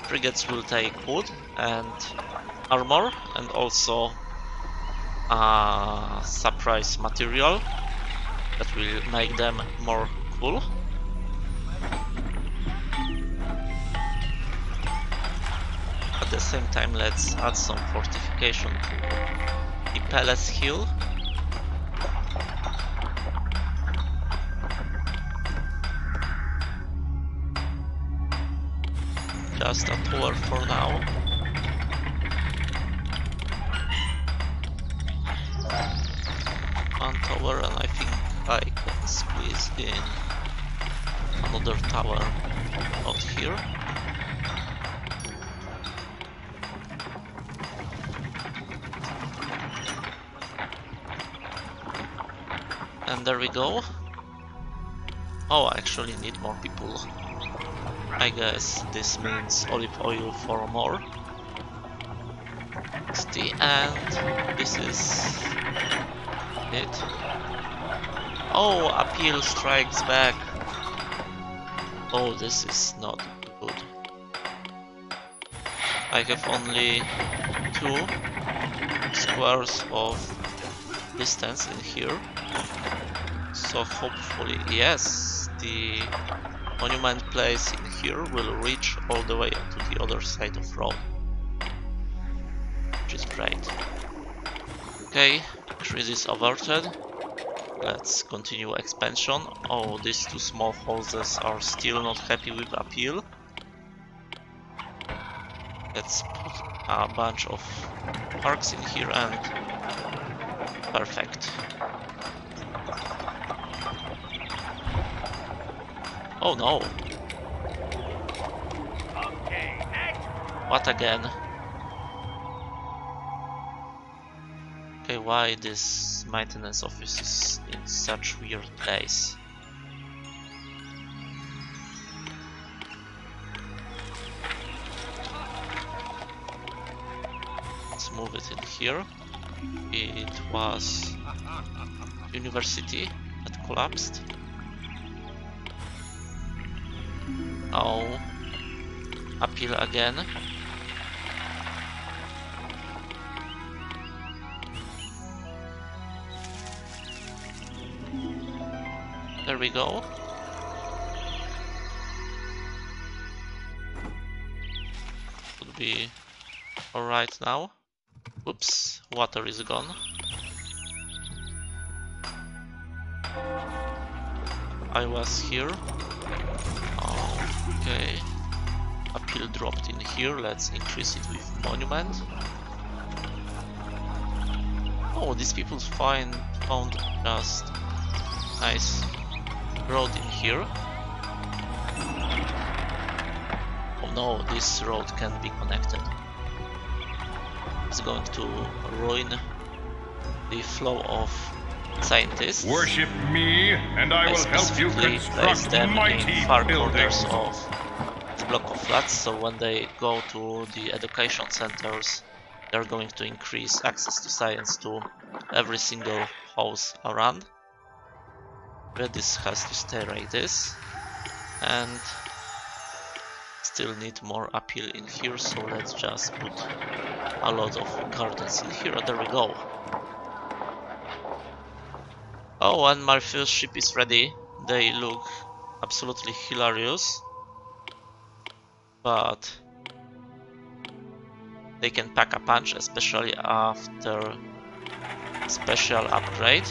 Frigates will take wood and armor and also surprise material that will make them more cool. At the same time, let's add some fortification to the Palace Hill. Just a tower for now. One tower, and I think I can squeeze in another tower out here. And there we go. Oh, I actually need more people. I guess this means olive oil for more. It's the end. This is it. Oh, appeal strikes back. Oh, this is not good. I have only 2 squares of distance in here. So hopefully, yes, the monument place in here will reach all the way to the other side of Rome, which is great. Okay, crisis averted. Let's continue expansion. Oh, these 2 small houses are still not happy with appeal. Let's put a bunch of parks in here and perfect. Oh no! Okay, next. What again? Okay, why this maintenance office is in such weird place? Let's move it in here. It was university that collapsed. Oh, appeal again. There we go. Would be alright now. Oops, water is gone. I was here. Okay, appeal dropped in here. Let's increase it with monument. Oh, these people found just nice road in here. Oh no, this road can't be connected. It's going to ruin the flow of scientists. Worship me, and I will help you construct them mighty in far buildings. corners of the block of flats, so when they go to the education centers, they're going to increase access to science to every single house around. But this has to stay like this, and still need more appeal in here, so let's just put a lot of gardens in here. There we go. Oh, and my first ship is ready. They look absolutely hilarious, but they can pack a punch, especially after special upgrade.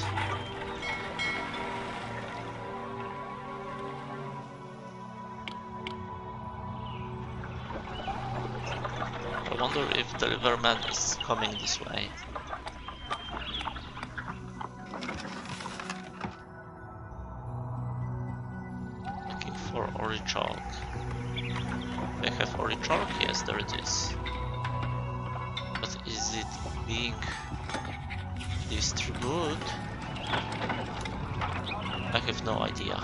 I wonder if Deliverman is coming this way. Looking for orichalk. They have orichalk? Yes, there it is. But is it being distributed? I have no idea.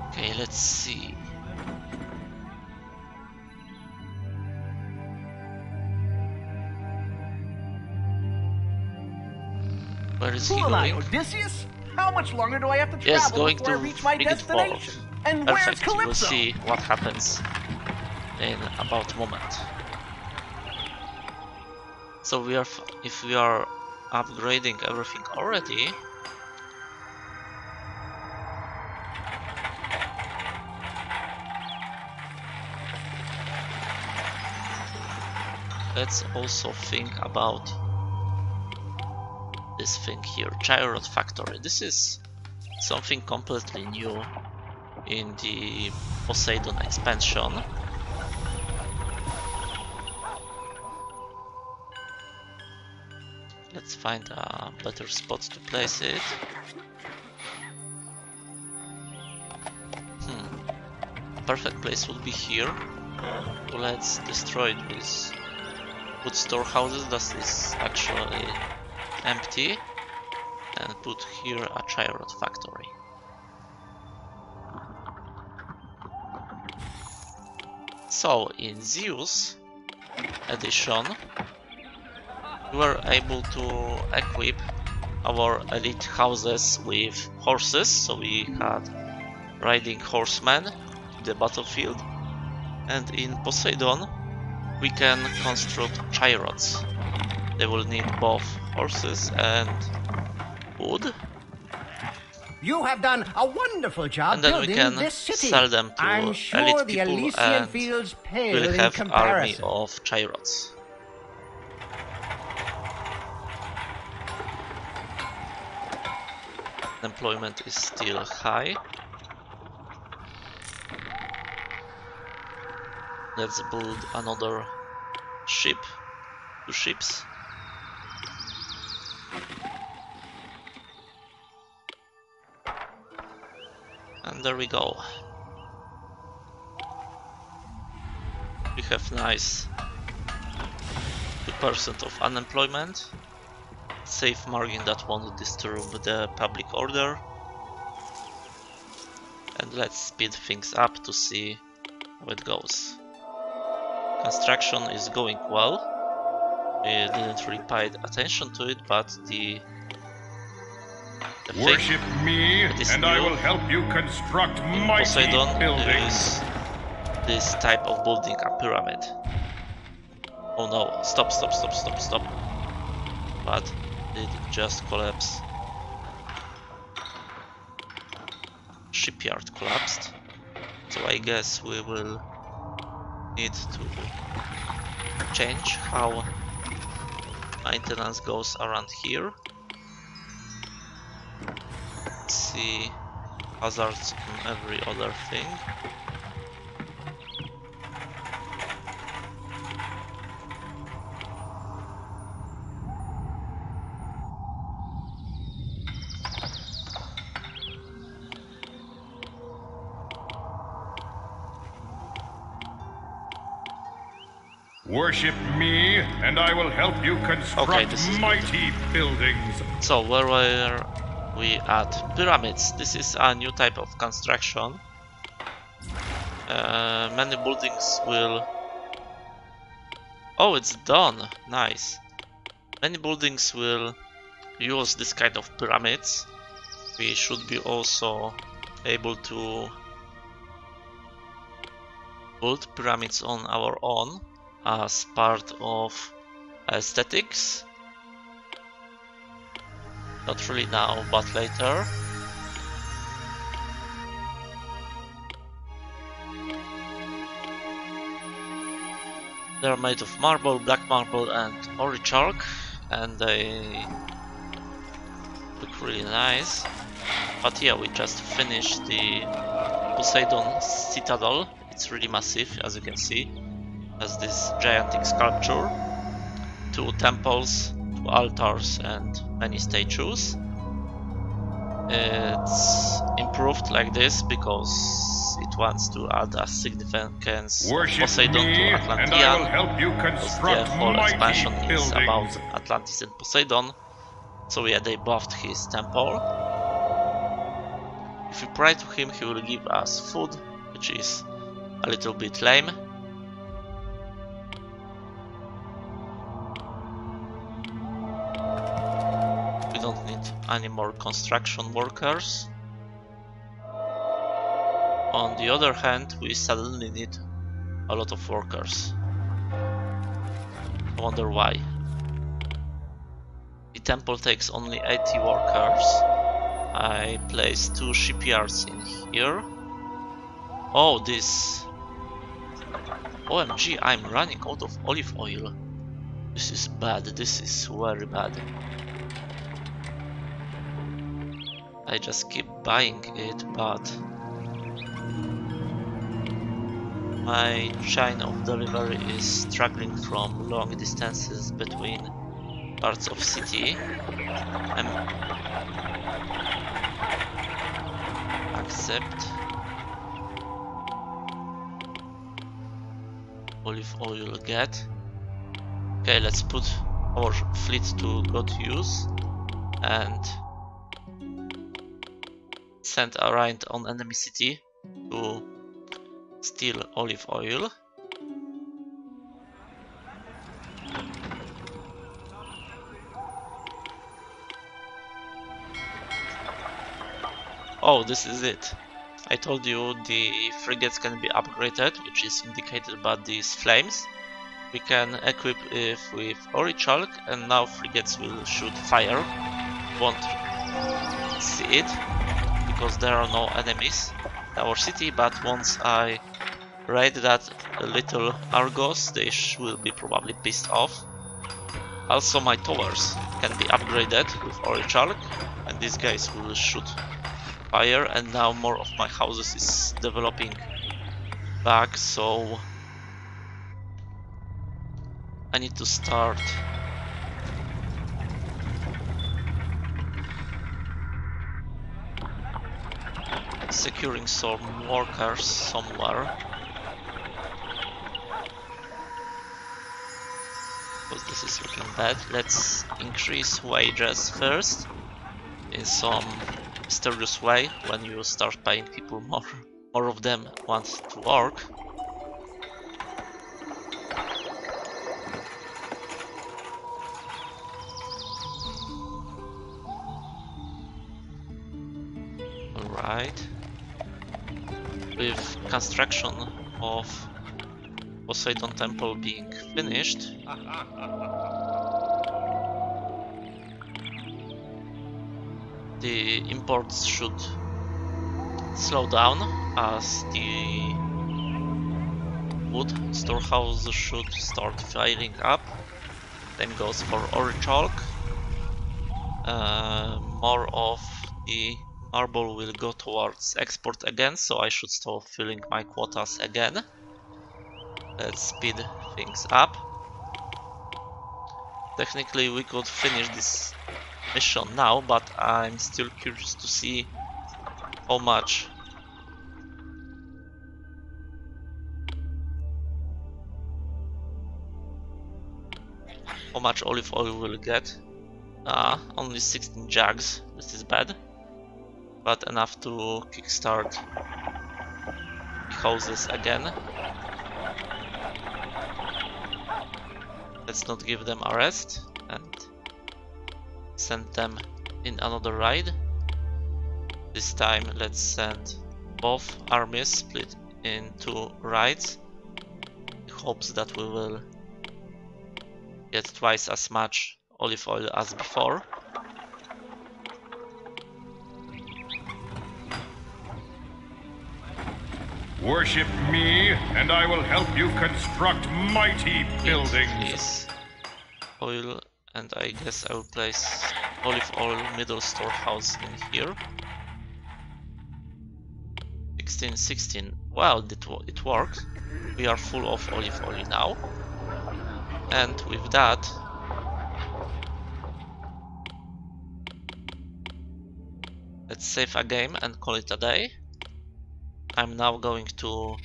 Okay, let's see. Where is he going? Odysseus? How much longer do I have to travel Yes, going before I to reach my destination? And where's Perfect. We'll Calypso? see what happens in about a moment. So if we are upgrading everything already. Let's also think about this thing here, Chariot Factory. This is something completely new in the Poseidon expansion. Let's find a better spot to place it. Perfect place would be here. So let's destroy these wood storehouses that is actually empty and put here a Chariot Factory. So in Zeus edition we were able to equip our elite houses with horses, so we had riding horsemen to the battlefield, and in Poseidon we can construct chariots. They will need both horses and wood. You have done a wonderful job and then we building can this city. sell them to I'm sure elite the people Elysian and fields pale we'll in have army comparison. of chariots. Employment is still high. Let's build another ship, 2 ships. And there we go. We have nice 2% of unemployment. Safe margin that won't disturb the public order. And let's speed things up to see how it goes. Construction is going well. We didn't really pay attention to it, but the worship me, and I will help you construct mighty Poseidon buildings. Is this type of building a pyramid. Oh no, stop. But did it just collapse? Shipyard collapsed. So I guess we will need to change how maintenance goes around here. See hazards on every other thing. Worship me, and I will help you construct mighty buildings. So where were we at? Pyramids. This is a new type of construction. Many buildings will... Oh, it's done! Nice. Many buildings will use this kind of pyramids. We should be also able to build pyramids on our own as part of aesthetics. Not really now, but later. They are made of marble, black marble and orichalk, and they look really nice. But yeah, we just finished the Poseidon Citadel. It's really massive, as you can see. Has this gigantic sculpture, 2 temples, 2 altars and many statues. It's improved like this because it wants to add a significance of Poseidon to Atlantean, because the whole expansion is about Atlantis and Poseidon. So yeah, they buffed his temple. If we pray to him, he will give us food, which is a little bit lame. We don't need any more construction workers. On the other hand, we suddenly need a lot of workers. I wonder why. It temple takes only 80 workers. I place 2 shipyards in here. Oh, this... OMG, I'm running out of olive oil. This is bad, this is very bad. I just keep buying it, but my chain of delivery is struggling from long distances between parts of city. Accept olive oil get. Okay, let's put our fleet to good use and send a raid on enemy city to steal olive oil. Oh, this is it. I told you the frigates can be upgraded, which is indicated by these flames. We can equip it with orichalk, and now frigates will shoot fire. Won't see it because there are no enemies in our city, but once I raid that little Argos, they will be probably pissed off. Also, my towers can be upgraded with orichalk, and these guys will shoot fire. And now more of my houses is developing back, so I need to start securing some workers somewhere, because this is looking bad. Let's increase wages first in some mysterious way. When you start paying people more of them want to work. Alright. With construction of Poseidon Temple being finished, the imports should slow down as the wood storehouse should start filling up. Same goes for orichalk. More of the marble will go towards export again, so I should start filling my quotas again. Let's speed things up. Technically we could finish this mission now, but I'm still curious to see how much olive oil we'll get. Only 16 jugs, this is bad, but enough to kickstart houses again. Let's not give them a rest and send them in another raid. This time let's send both armies split into raids, in hopes that we will get twice as much olive oil as before. Worship me, and I will help you construct mighty buildings. Is oil, and I guess I will place olive oil middle storehouse in here. 16. Wow, it worked. We are full of olive oil now, and with that, let's save a game and call it a day. I'm now going to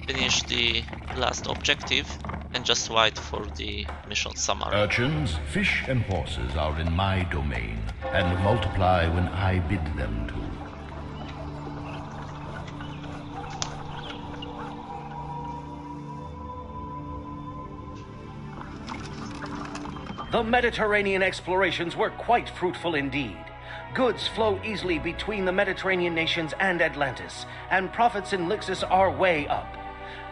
finish the last objective and just wait for the mission summary. Urchins, fish and horses are in my domain and multiply when I bid them to. The Mediterranean explorations were quite fruitful indeed. Goods flow easily between the Mediterranean nations and Atlantis, and profits in Lixus are way up.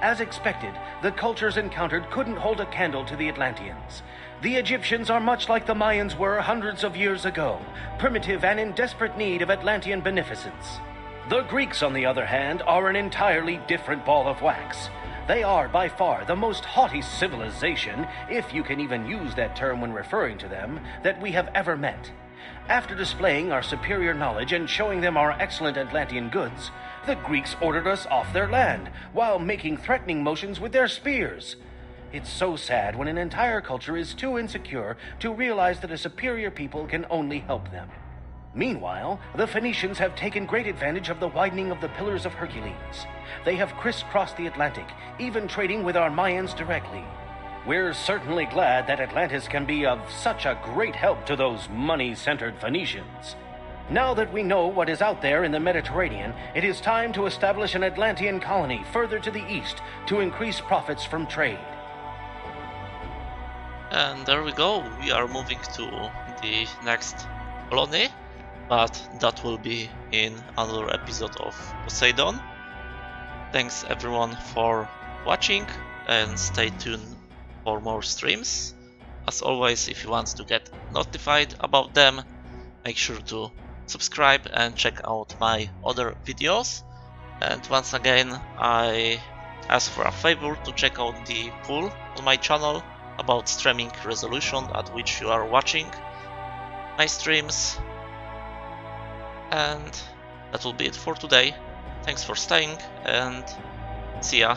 As expected, the cultures encountered couldn't hold a candle to the Atlanteans. The Egyptians are much like the Mayans were hundreds of years ago, primitive and in desperate need of Atlantean beneficence. The Greeks, on the other hand, are an entirely different ball of wax. They are by far the most haughty civilization, if you can even use that term when referring to them, that we have ever met. After displaying our superior knowledge and showing them our excellent Atlantean goods, the Greeks ordered us off their land, while making threatening motions with their spears. It's so sad when an entire culture is too insecure to realize that a superior people can only help them. Meanwhile, the Phoenicians have taken great advantage of the widening of the Pillars of Hercules. They have crisscrossed the Atlantic, even trading with our Mayans directly. We're certainly glad that Atlantis can be of such a great help to those money-centered Phoenicians. Now that we know what is out there in the Mediterranean, it is time to establish an Atlantean colony further to the east to increase profits from trade. And there we go, we are moving to the next colony, but that will be in another episode of Poseidon. Thanks everyone for watching and stay tuned for more streams. As always, if you want to get notified about them, make sure to subscribe and check out my other videos. And once again, I ask for a favor to check out the poll on my channel about streaming resolution at which you are watching my streams. And that will be it for today. Thanks for staying and see ya.